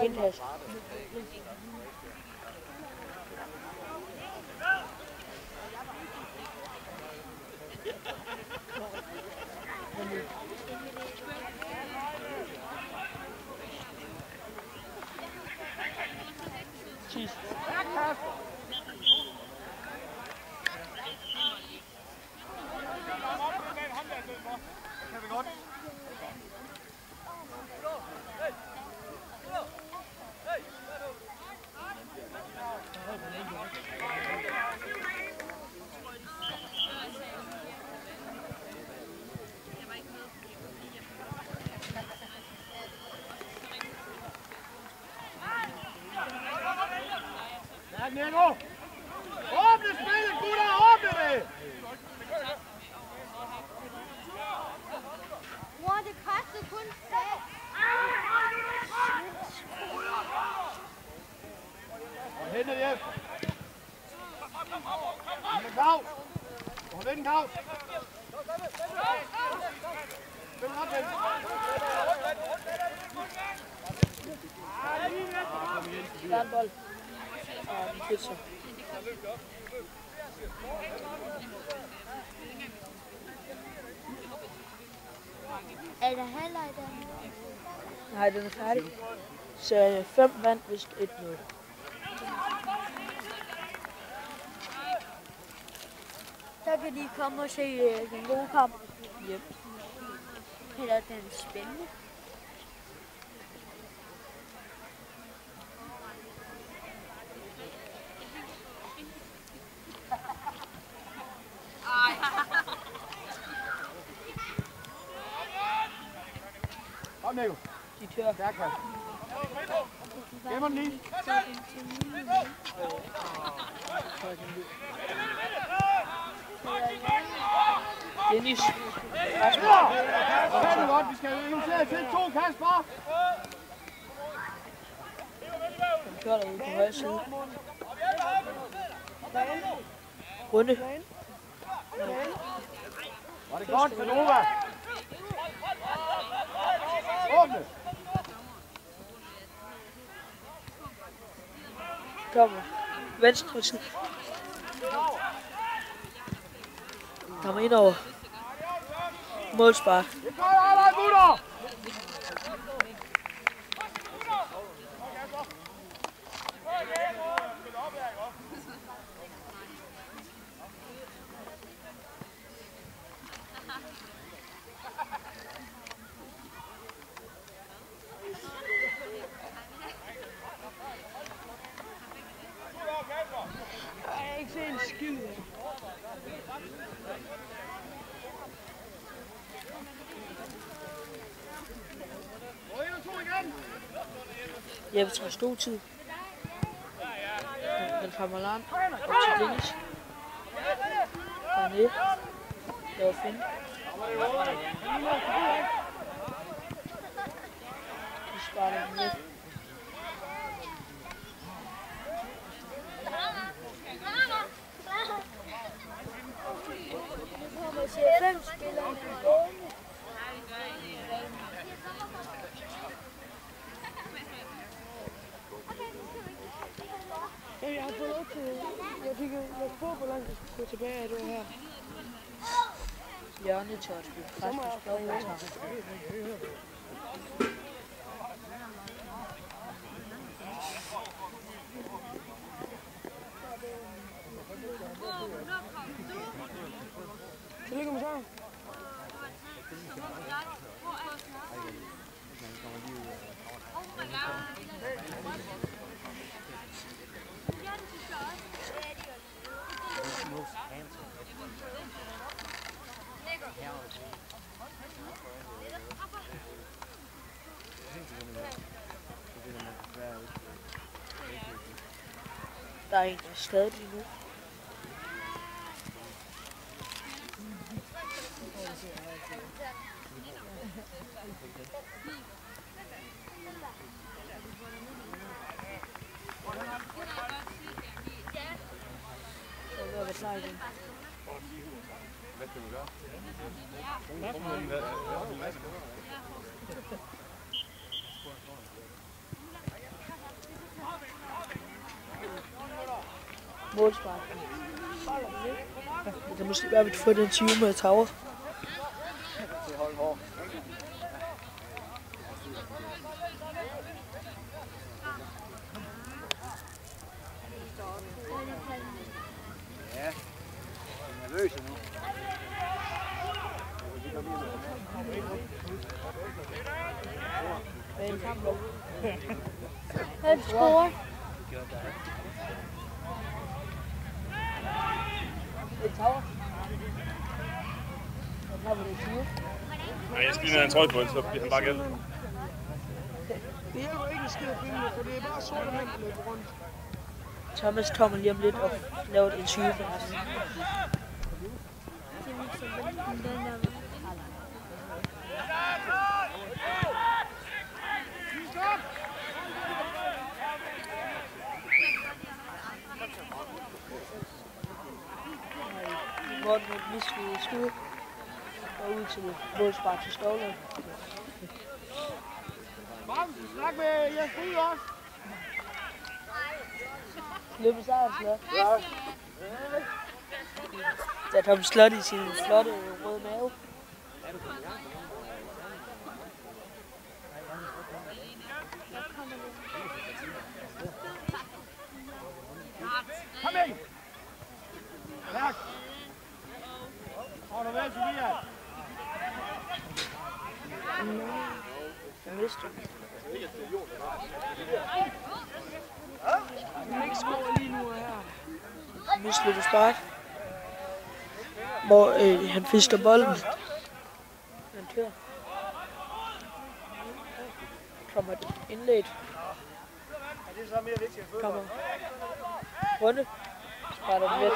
Indkast. Tis. Ja, Nico. Åbne spillet, gutter, åbne det! Hvor det kostede kun 6. Og hente hjem. Hente Claus. Og vende Claus. Spil op, Jens. Der er en bold. Og en Kitser. Er der halvleg der? Nej, den er færdig. Serie 5 vandt vist 1-0. Så kan de komme og se den gode kamp. Yep. Eller den er spændende. Kom, Nico. De kører. Stærk, Val. Gemmer den lige. Dennis. Kan du godt, vi skal invitere til 2, Kasper. Den kører derude på højre side. Runde. Var det godt for Nova? Åbne. Kommer. Venstre side. Kommer ind over. Målspark. Det er godt arbejde, gutter. Jeg har ikke set en skid. Jeppe tager stor tid. Den kommer langt. Og til Dennis. Der ned. Laver finde. De sparker den ned. Der siger 5 spillere på banen. Jeg har fået lov til... Jeg fik jo på, hvor langt jeg skulle gå tilbage af det her. Hjørne til at spille præst på spørgsmål. Tillykke med sejren. Der er en, der er stadig lige nu. Så er jeg ved at være klar igen. Hvad skal vi gøre? Målspark. Det kan måske være, at vi kan få den 20 med Tower. Til hold hård. Ja, jeg er nervøs nu. Hvem scorer? Det er Tower. Og så har vi det 20. Nej, jeg skal lige have en trøje på, så bliver han bare galt. Det hjælper ikke en skid at finde, for det er bare sorte mænd, der løber rundt. Thomas kommer lige om lidt og laver et interview for os. Morten med et mislydet skud. Og ud til målspark til Ståle. Bamsen, snak med Jesper ud også. Løb i sejrslot. Ja. Der kom slot i sin flotte røde mave. Kom ind. Tak. Har du været, Tobias? lige nu her. Mislykket spark. Hvor han fisker bolden. Han kører. Kommer et indledt. Er det så mere vigtigt at fodbold? Kommer. Runde. Sprætter den væk.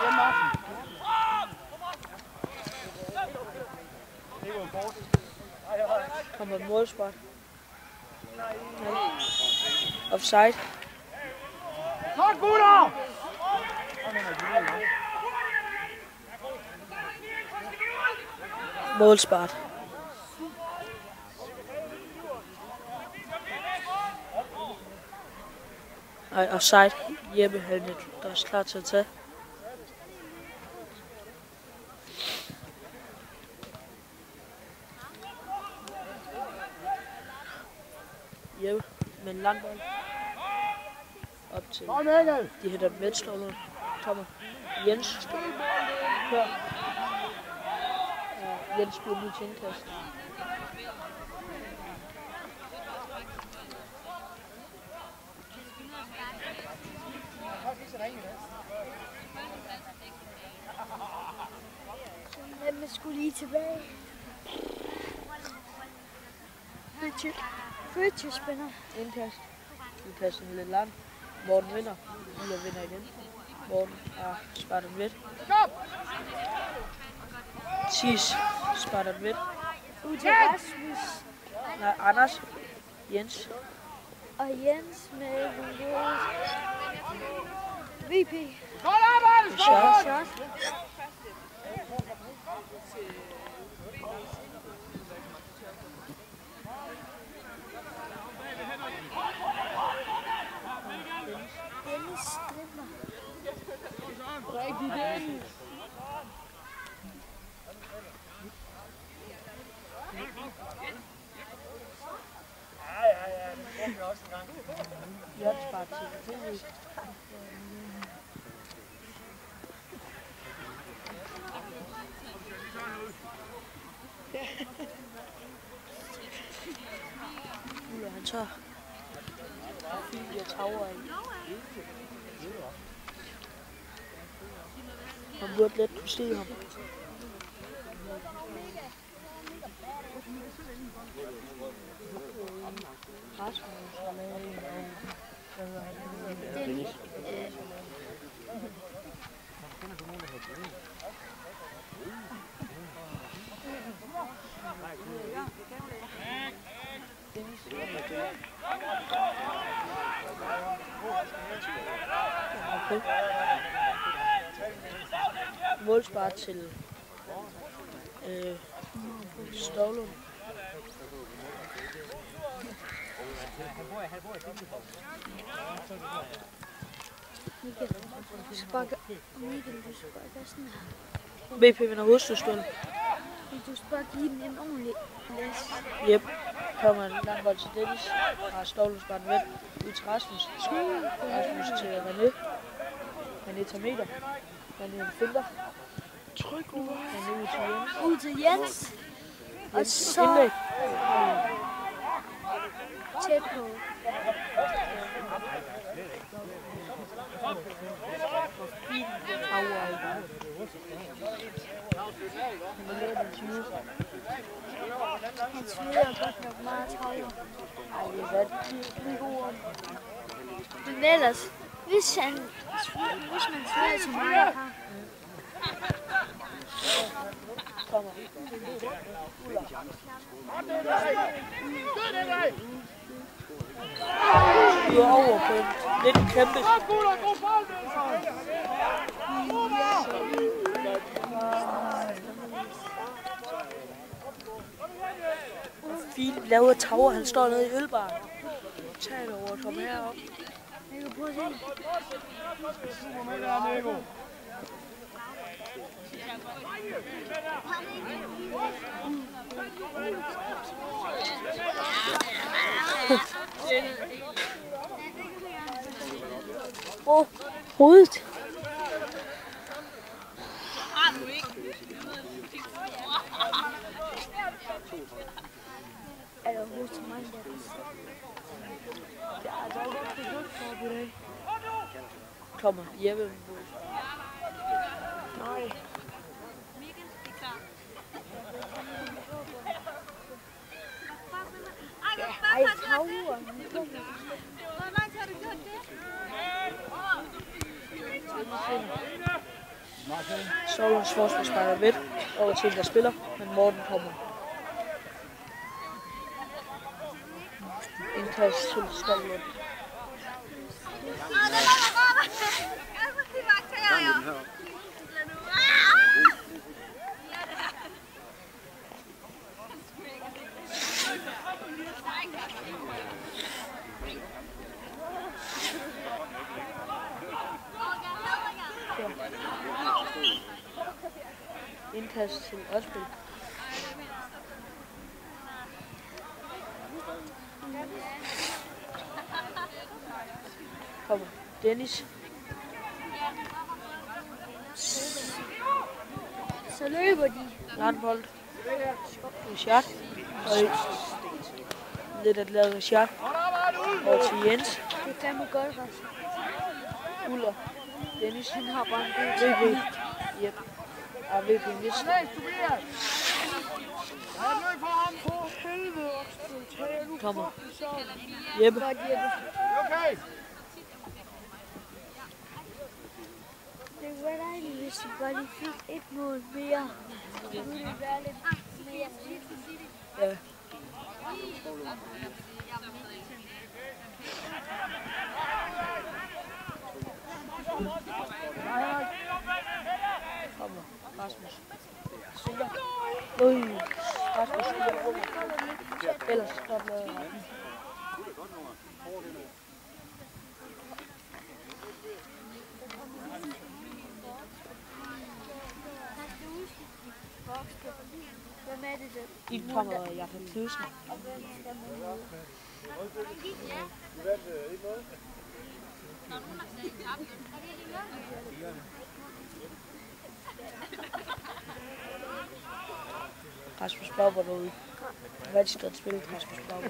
Det var en kort. Kommer et målspræt. Offside. Godt, gutter! Målspart. Nej, offside. Jeppe, han er også klar til at tage. Jeppe med en lang bold. Op til. De hætter den Vetstålen. Kommer. Jens. Kør. Ja, Jens bliver lige til indkast. Hvem er sgu lige tilbage? Fødte spænder. Indkast. Indkast er lidt lang. Morten vinder. Ulla vinder igen. Morten har spart den væk. Tis spart den væk. Ud til Rasmus Nej, Anders. Jens. og Jens med VP. Godt arbejde! Shot. Shot. Dennis stripper. Rigtig Dennis. Jørgen sparer til. Ulla, han tager 4 tagre af. Han burde let kunne se ham. Rasmus har lavet en Dennis. Okay. Målspart til Stålund. Michael, du sparker sådan her. BP vinder hovedstødstål. Du sparker give den en ordentlig læs. Jep. Kommer en lang bold til Dennis. Har Stålund sparet væk. Ud til Rasmus. Rasmus til René. René tager meter. René finder. Tryk nu. René ud til Jens. Ud til Jens. Og så Indlæg. tæt på. Han smider godt nok meget travler. Ej, det er vandt. Men ellers, hvis man smider til mig af ham, Kommer. Du er over på en lidt kæmpe. Fint lavet tower, han står nede i ølbaren. Tag det over og komme herop. jeg kan prøve at se. Hovedet. Er der overhovedet så mange der? Ja, der er jo godt produkt for i dag. Kommer Jeppe. Nej. Ej, Tavre. Solons forsvarsspejler midt over til der spiller, men Morten kommer. Indkast til Stolund. Indkast til Osbøl. Kommer Dennis. Så løber de. Landbold. Richard. Og lidt at lave Richard. Og til Jens. Det er fandme godt, Rasmus. Uller. Dennis. Han har bare en god VB. Yep. Og VB Nielsen. For helvede, Osbøl. Kommer Jeppe. godt, Jeppe. Okay. Det kunne være dejligt, hvis du bare lige fik et mål mere. Det kunne det være lidt mere. Ja. Kommer Rasmus. Sunder. Rasmus Sunder. Ellers godt lavet. Hvem er det der? I kommer Jakob Knudsen. Og hvem skal med? Rasmus Blauber derude. Rigtig godt spillet, Rasmus Blauber.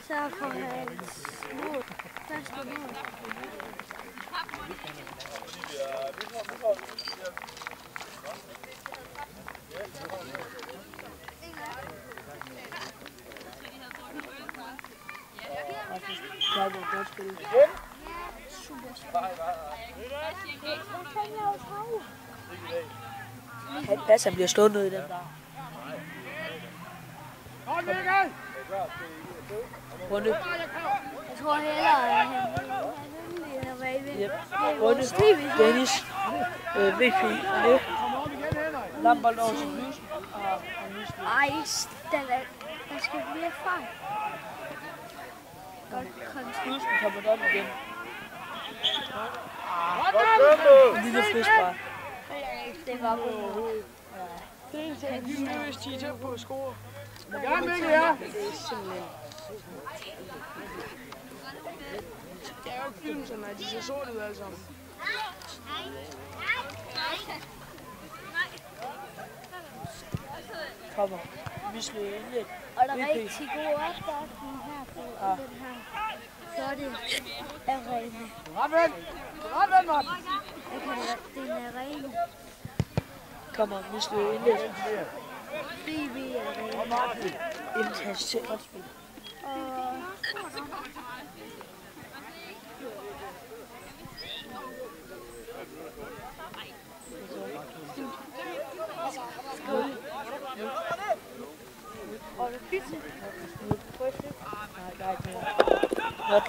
Så får han mål. Første mål. Rasmus Blauber godt spillet. Han passer, han bliver stående ud i den der. Runde. Jeg tror hellere, at han vil have været ved. Yep. Runde. Dennis. VP. René. Lambold over til Knudsen. Ej, der skal mere fart. Godt kontra. Knudsen kommer op igen. En lille frispark. Det var på. Det er en ting, de er løs, de er tæt på at score. Gerne, Mikkel, ja. Det er simpelthen. Det er jo ikke film, sådan at de ser sort ud alle sammen. Kommer. Vi slår indlæg. Og der er rigtig god opbakning her på den her flotte arena. Ret, Martin. Det er en arena. Kommer. Vi slår indlæg. BB arena. Indkast til Osbøl. Og Og det pizza. Nej.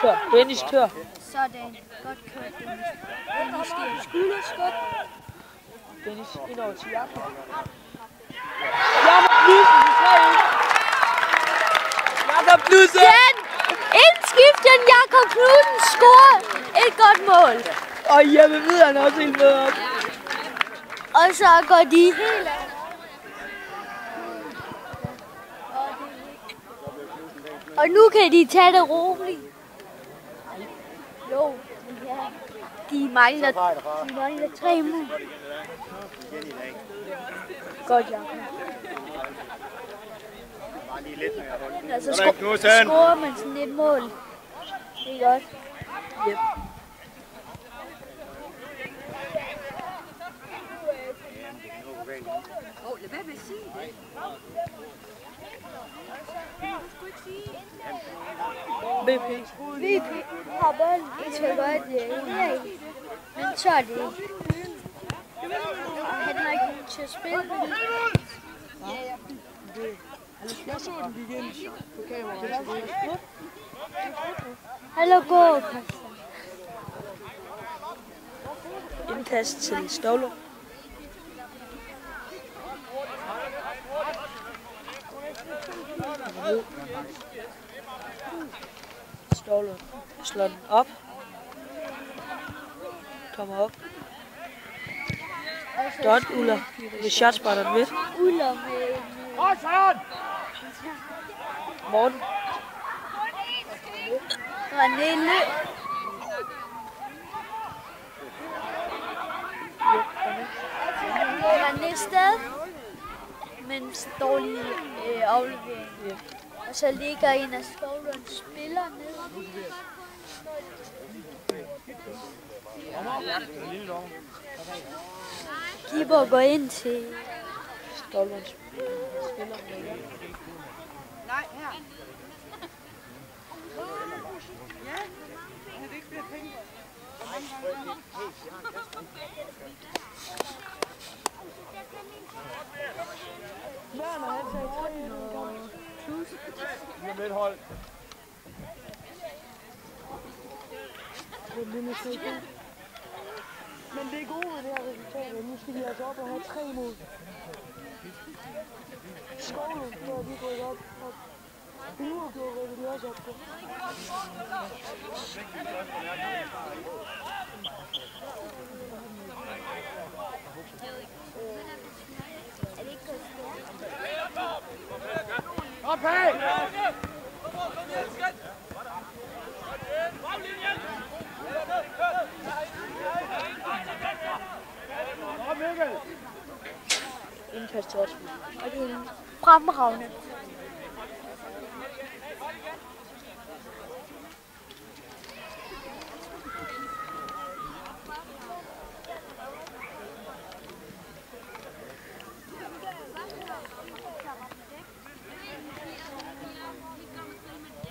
Kør. Dennis, kør. sådan. Godt kørt, Dennis. Dennis giver skulderskub. Dennis ind over til Jakob. Jakob Knudsen til 3-1. Jakob Knudsen! Indskiften Jakob Knudsen scorer et godt mål. Og Jeppe ved han også helt med op. Og så går de helt af. Og nu kan de tage det roligt. Jo, ja. De mangler 3 mål. Godt, Jakob. Altså scorer man sådan et mål Det er godt. Yep. Lad være med at sige det. Du skulle ikke sige det. BP. VP har bolden. Det skal godt Erik. Men så er det ikke. Han har ikke nogen til at spille. Jeg så den gik ind på kameraet. Hallo, gå, Christian. Indkast til Ståle. Ståle slår den op. Kommer op. Dot Uller ved shotspotteren midt. Uller med Morten. Ranelle. Ranelle sted. Men dårlig aflevering. Ja. Og så ligger en af Skovlunds spillere nede. Keeper går ind til Stålund spiller med. Nej, her. Ja, er det ikke flere penge? Werner, han sagde 3 plus. Med et hold. Men det er gode ved det her resultat. Nu skal de altså op og have 3 mål. Skovlen, der er de gået op. Og uafgjort rykker de også op på. Op her! Kom Mikkel! Indkast til Odsby. og det er fremragende.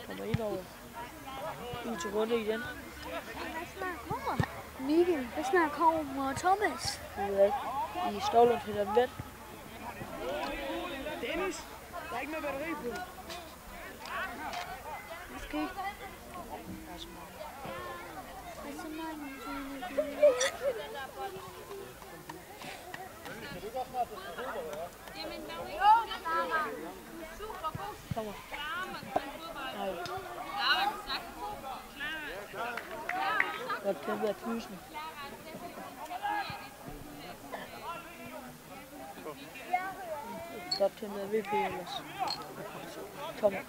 Kommer ind over. Ud til runde igen. Mikkel, hvad snart kommer Thomas? Det ved jeg ikke. I Stålund hælder den let. Dennis, der er ikke noget batteri på. Måske. Kommer. Nej. Godt kæmpet af Knudsen. Godt kæmpet af VP ellers. Kommer.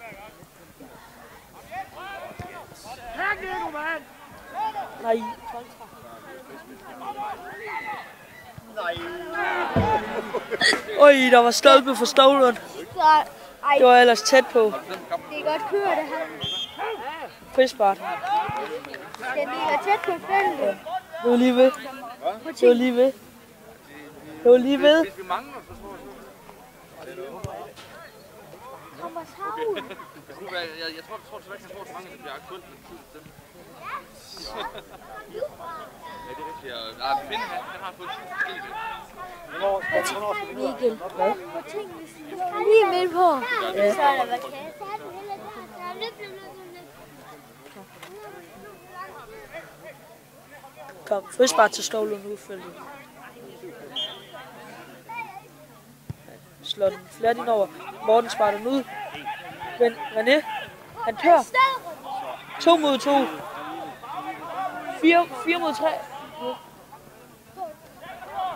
Her giver du, mand! Nej. Øj, der var stolpe for Stålund. Ej, Det var ellers tæt på. det er godt kørt det her. Frisbart. Den ligger tæt på feltet. Det var lige ved. Det var lige ved. Det var lige ved. Hvis vi mangler, så tror jeg Thomas Havl. det kunne være, jeg tror desværre, han tror så mange, at det bliver aktuelt med tid til dem. Ja, det er rigtigt. Nej, Finn, han har fået 7 forskellige. Mikkel. Hvad? Lige midt på. Ja. Så er der hvad Kom, frisbart til Stålund udfølge. Slår den flat ind over. Morten sparker den ud. Men René, han tør. 2 mod 2. 4 mod 3.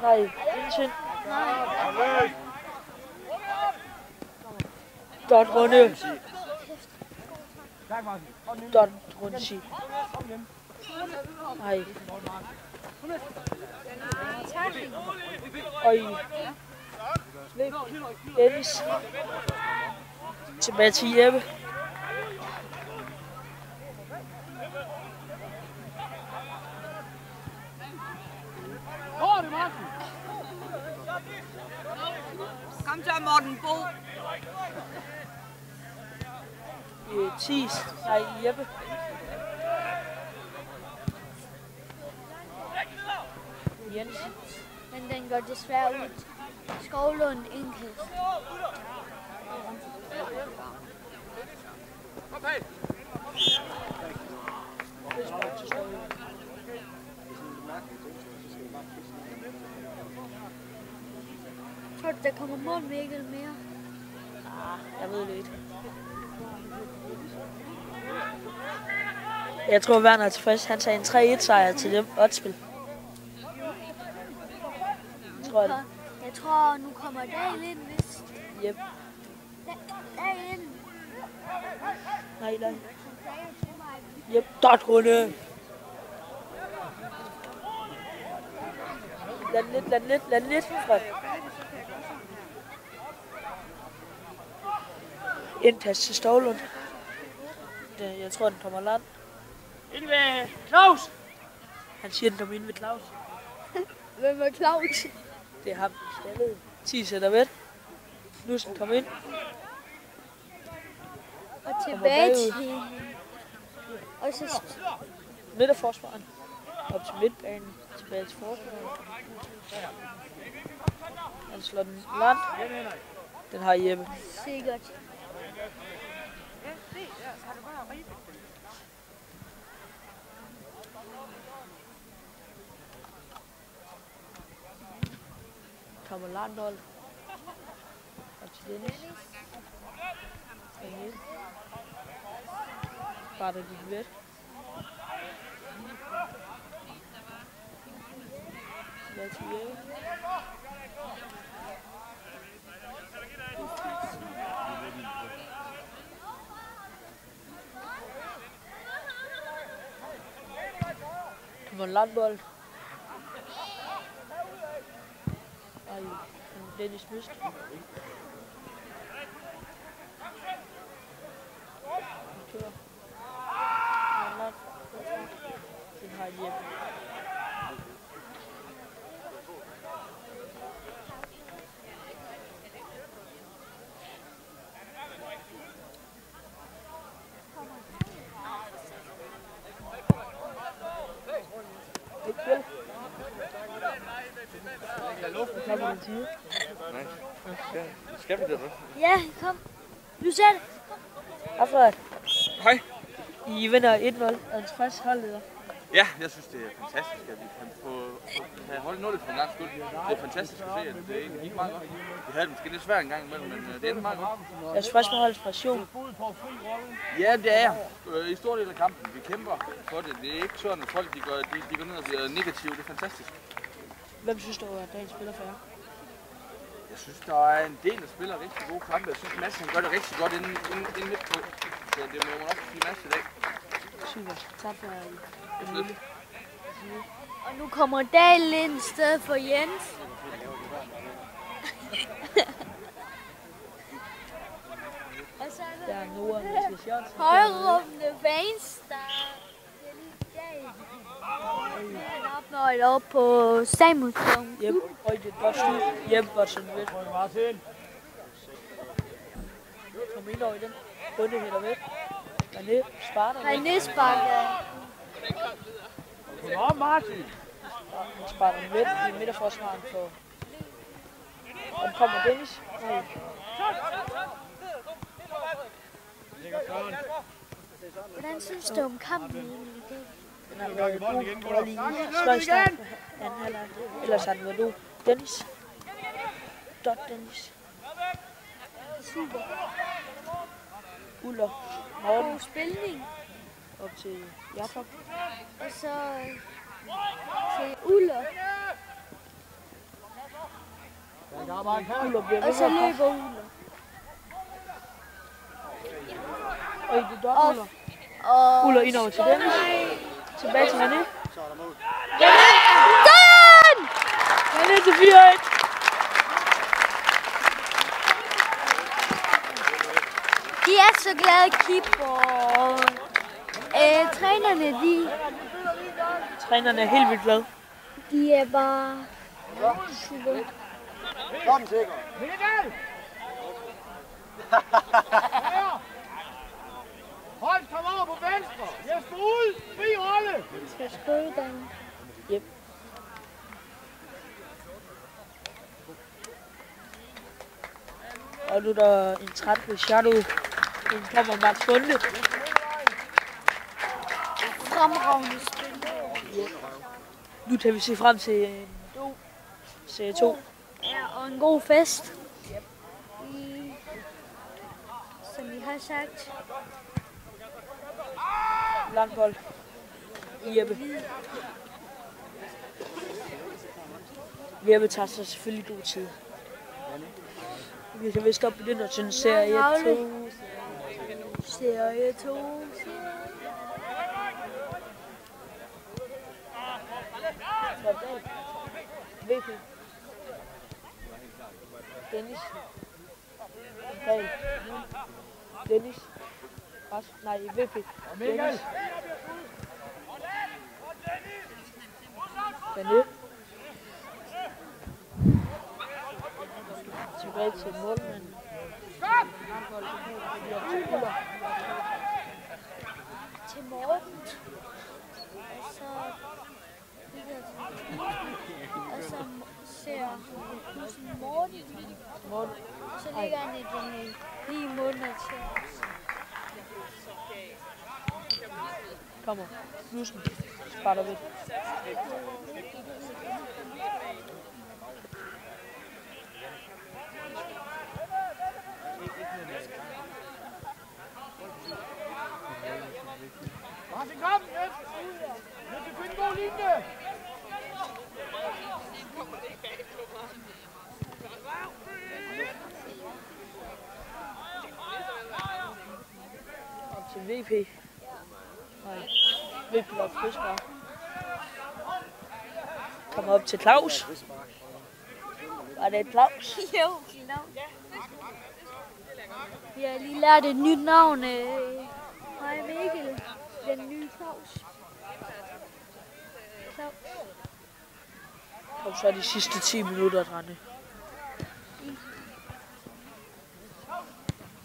Nej, ingenting. Dot runde. Dot runde 10. Nej. Øj. Dennis. Tilbage til Jeppe. er Morten Bo. Thies. Nej, Jeppe. Jensen. Men den går desværre ud. Skovlund indkast. Tror du, der kommer mål Mikkel mere? Jeg ved det ikke. Jeg tror, Werner er tilfreds. Han tager en 3-1 sejr til dem. Oddsspil. Tror jeg det. Jeg tror, nu kommer Dahl ind, hvis... Yep. Dahl ind. Nej. Yep. Dot runde. Lad lidt. Fred. Indkast til Skovlund. Jeg tror, den kommer land. Ind ved Claus! Han siger, den kommer ind ved Claus. Hvem er Claus? Det er ham. Jeg ved. 10 sætter ved. Knudsen kommer ind. Og tilbage til... Og så... Midterforsvaren. Op til midtbanen. Tilbage til forsvaren. Han slår den land. Den har Jeppe. Sikkert. Kommer Landhold. Og til Dennis. Bare der gik væk. Tilbage til Jeppe. Kommer Landhold. Ej, Dennis mist. Kører. Den har Jeppe. Ikke vel? Kan man sige? Nej. Skal vi det, da? Ja, kom. Du ser det. Alfred, Hej. I vinder 1-0 af en frisk holdleder. Ja, jeg synes, det er fantastisk, at vi kan få holde nullet for en gang skyld. Det er fantastisk at se, at det egentlig gik meget godt. Vi havde det måske lidt svært en gang imellem, men det endte meget godt. Jeg er tilfreds med holdets præstation. Ja, det er jeg. I stor del af kampen. Vi kæmper for det. Det er ikke sådan, at folk de går ned og bliver negative. Det er fantastisk. Hvem synes du er dagens spiller for jer? Jeg synes, der er en del, der spiller rigtig gode kampe. Jeg synes, Mads han gør det rigtig godt inden midt på. Så det må man også sige Mads i dag. Super. Tak for Lidt. Og nu kommer Dahl ind i stedet for Jens. Og så er Der er Nora Mathias Jørgensen. højrummende fans, der han opnår op på Samuelsen. Jeppe, og det er et godt skud. Jeppe var sådan ved. Kom ind over i den. Bunde hætter ved. René Sparta. René sparker. Kom Martin! Han sparker den ved i midterforsvaren for... Og den kommer Dennis. Nej. Hvordan synes du om kampen egentlig i dag? Den har været god. Det var lige sløj start på anden halvleg. Ellers har den været god. Dennis. Dot Dennis. Super. Uller. Morten. God spilning. Op til Jakob. Og så til Uller. Uller bliver Og ved så med at løber Uller. og det er dot Uller. Og Uller ind over til Dennis. Tilbage til René. den! René til 4-1. De er så glade, keeper. Trænerne, Trænerne er helt vildt glade. de er bare super. Michael! Hold, kom over på venstre. Jesper ud. Fri rolle. Skal skrive den. Yep. Og nu er der en 30 shadow. Den kommer Max Bunde. Fremragende spil. Nu kan vi se frem til en serie 2. Ja, og en god fest. Som I har sagt. Lang bold. Jeppe. Jeppe tager sig selvfølgelig god tid. Vi kan vist godt begynde til en serie 2. Serie 2. VP. Dennis. Dahl. Dennis. Nej, VP. Dennis. Daniel. Tilbage til målmanden. Til Morten. Og så ser Knudsen Morten. Så ligger han i den lige måneder til os. Kommer. Knudsen. Sparter ved. Martin, kom! Nu skal finde en god linje! Op til VP. Nej, VP var frispark. Kommer op til Claus. Var det Claus? Jo, Claus. Vi har lige lært et nyt navn. Hej Mikkel. Den nye Claus. Claus. Og så er de sidste 10 minutter, Rane.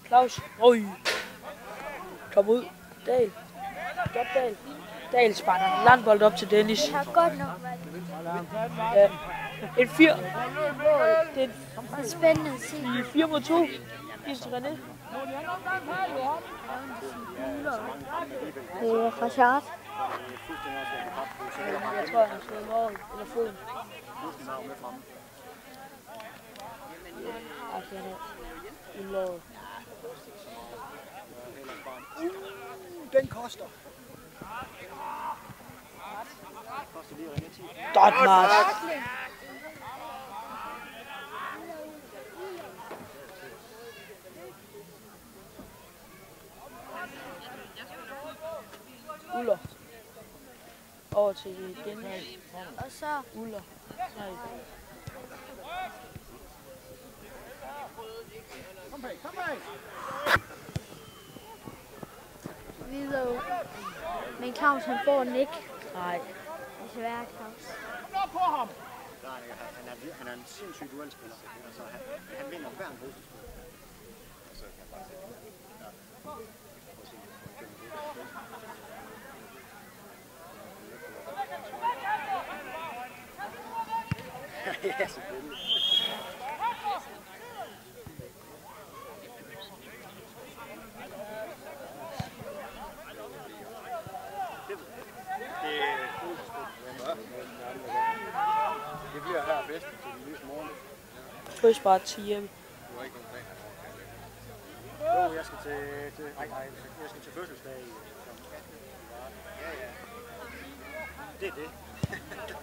Claus. Øj. Kom ud. Dahl. Godt Dahl. Dahl sparker en lang bold op til Dennis. Det har godt nok været Ja. En 4. Det en spændende at se. er 4 mod 2. Giv til René. Det er fra Chart. Jeg tror, han slår mål eller foden. Ej, han er i låret. Den koster. Godt, Mars. Uller. Over til igen. Og så Uller. Nej. Kom bag, kom bag! videre. Men Claus han får den ikke. Nej. Desværre Claus. Kom op på ham! Han er en sindssyg duelspiller. Altså, han vinder hver en hovedspil. Ja, selvfølgelig. Det bliver her bedst til den nye morgen. Først bare til hjem. Jo, jeg skal jeg skal til fødselsdag. Ja. Det er det.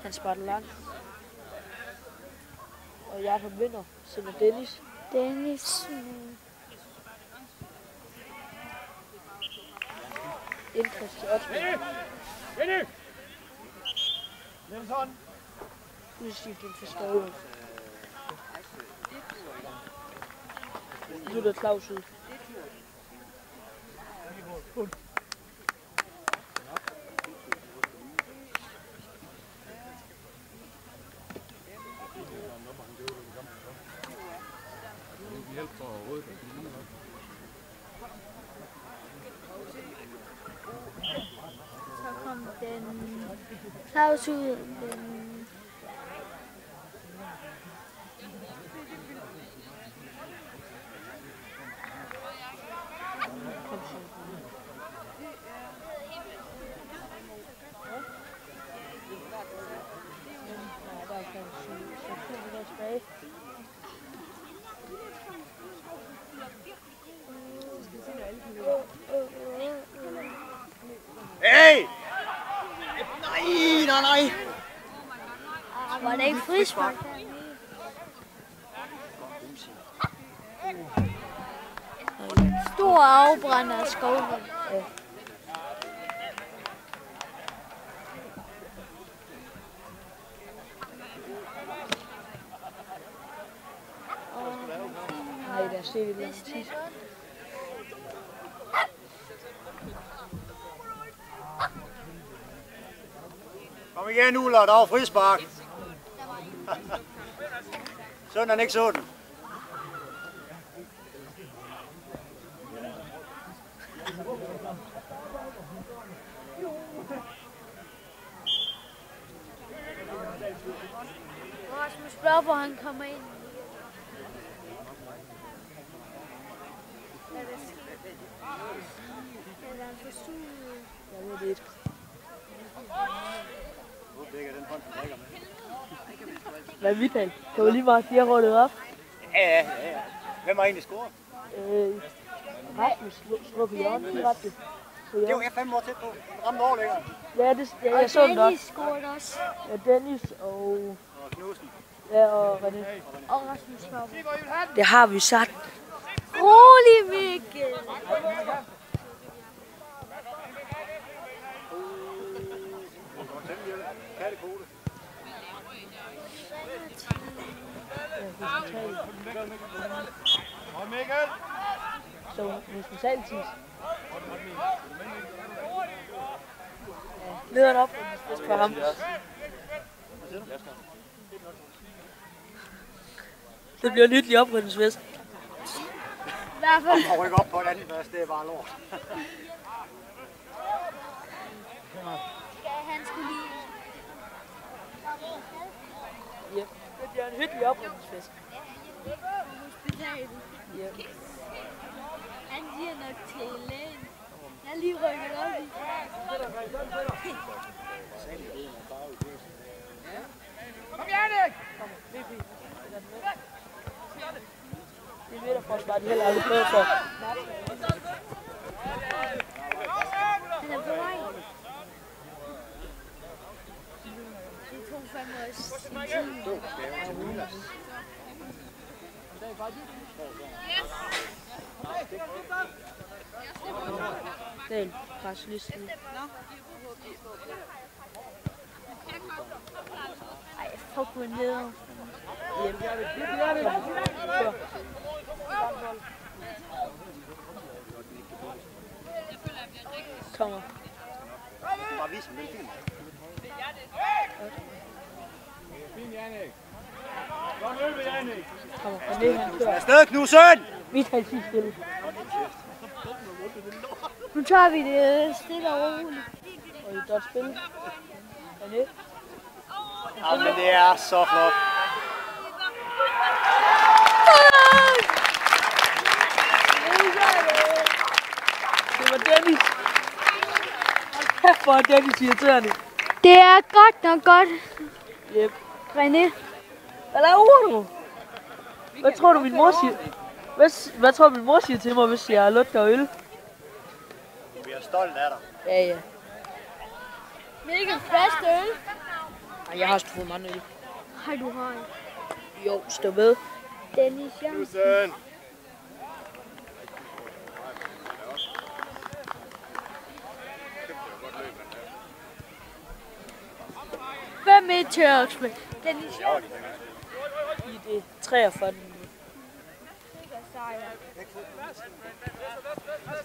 Han sparter langt. Og Jakob vinder. Sender Dennis. Dennis. Indkast til Otsman. Vinny! Nielsen! Udskiften for Ståle. Nu er der Claus ud. Hjælp for at råde. Claus ud. Hey! Nej! Var det ikke frispark? Stor afbrænder af skovvand. Nej, der er set et lidt tit. Kom igen, Ulla, der var frispark. Sådan er den ikke sådan. Rasmus spørger, hvor han kommer ind. Hvad er der sket? Er han forstået? Jeg ved det ikke. Hvad er Vital? Kan vi lige bare 4 rundet op? Ja. Hvem har egentlig scoret? Rasmus slår på hjørnet direkte. Det var jeg 5 år tæt på. Ramte overlæggeren. Ja, jeg så den godt. Dennis scorede også. Ja, Dennis og... Og Knudsen. Ja, og René. Og Rasmus Fauber. Det har vi sagt. Rolig, Mikkel! Kattekode. Og Mikkel! Så hospitaltis. Lederen op for ham. Det bliver nyt i oprydningsfest. Og rykke op på den anden plads, det er bare lort. Han skulle lige... Ja, det bliver en hyggelig oprydningsfest. Hospitalet. Ja. Han siger nok til lægen. Jeg er lige rykket op i. Kom Jannik! Det er midterforsvaret, de heller aldrig prøvet for. Han er på vej. Det tog fandme også sin tid. Den pres lige sådan. Ej, fuck hvor nede. Kommer. Bare vis dem den film. Fint, Jannik. Godt løbet, Jannik. Kommer. Og det han kører. Afsted, Knudsen! Vital til spil. Nu tager vi det stille og roligt. Og et godt spil. René. Ja, men det er så flot. Det var Dennis. Kæft, hvor er Dennis irriterende. Det er godt nok godt. Yep. René. Hvad laver du? Hvad tror du min mor siger? Hvad tror du min mor siger til mig, hvis jeg lugter øl? Vi er stolt af dig. Ja. Hvilken flaske øl? Ej, jeg har også fået mange øl. Hej, du har. Jo, stå med. Dennis Jørgensen. Knudsen! Hvem er tørksmænd? Dennis Jørgensen. I det 43.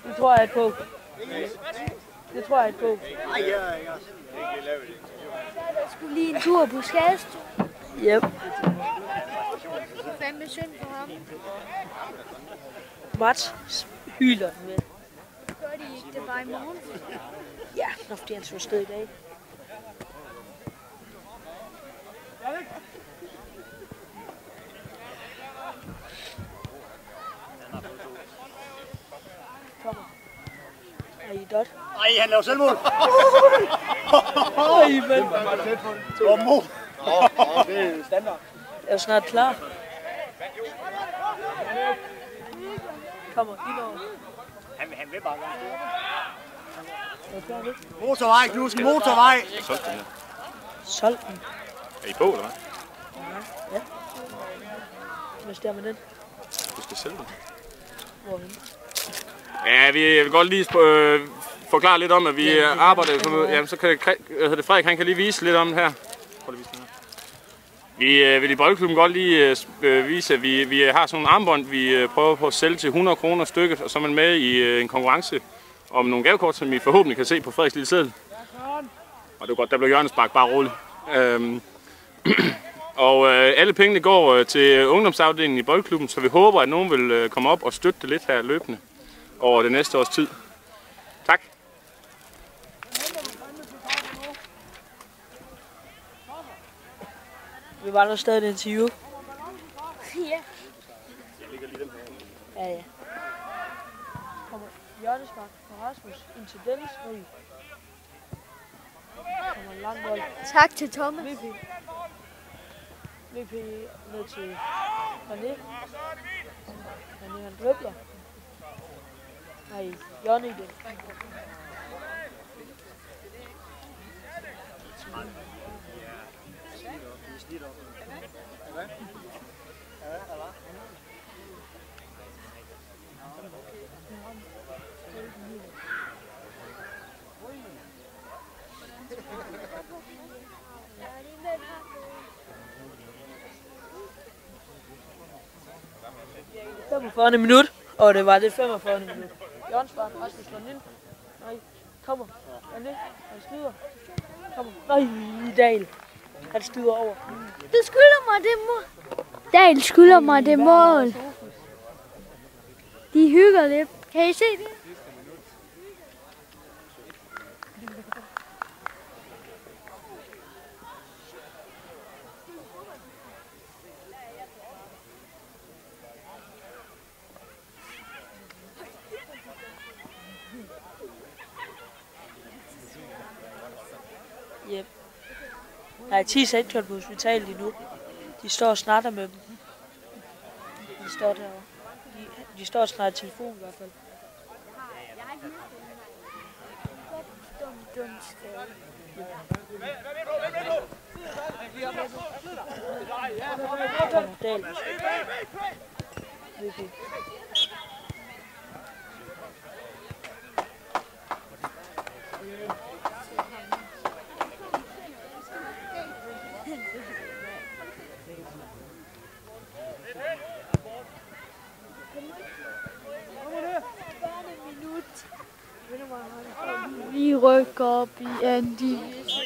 Det tror jeg på. Det tror jeg på. Ej, ja. Jeg skulle lige en tur på skadestuen. Yep. Fandme synd for ham. Mats hyler den med. Gør de ikke det bare i morgen? Ja, når fordi han så sted i dag. Kommer. Er I dot? Ej, han laver selvmål. Ej, men. Og mål. Det er standard. Jeg er snart klar. Kommer ind over. Han vil bare gerne. Er I klar nu? Motorvej, Knudsen, motorvej. Solg den. Er I på, eller hvad? Ja. Hvad sker med den? Du skal sælge den. Hvorhen? Ja, vi vil godt lige forklare lidt om, at vi arbejder på noget. Jamen, så kan Frederik, han kan lige vise lidt om det her. Prøv lige vise den her. Vi vil i Boldklubben godt lige vise, at vi har sådan nogle armbånd, vi prøver på at sælge til 100 kroner stykket, og så er man med i en konkurrence om nogle gavekort, som I forhåbentlig kan se på Frederiks lille seddel. Og det var godt, der blev hjørnespark, bare roligt. Og alle pengene går til ungdomsafdelingen i Boldklubben, så vi håber, at nogen vil komme op og støtte det lidt her løbende over det næste års tid. Tak. Vi var der stadig et interview. Ja. Ja. Kommer hjørnespark fra Rasmus ind til Dennis. Kommer en lang bold. Tak til Thomas. VP ned til René. René han dribler. Nej, Jørgen igen. Det var 45. minut, og det var det 45. minut. Jørgensbarn, Rasmus slår den ind. Nej, kommer. René, han skyder. Kommer. Nej, Dahl. Han skyder over. Du skylder mig det mål. Dahl skylder mig det mål. De hygger lidt. Kan I se det? Yep. Der er 10 sektorer på hospitalet lige nu. De står og snakker med dem. De står derovre. De står og snakker i telefon i hvert fald. Dahl. Vi rykker op i anden division.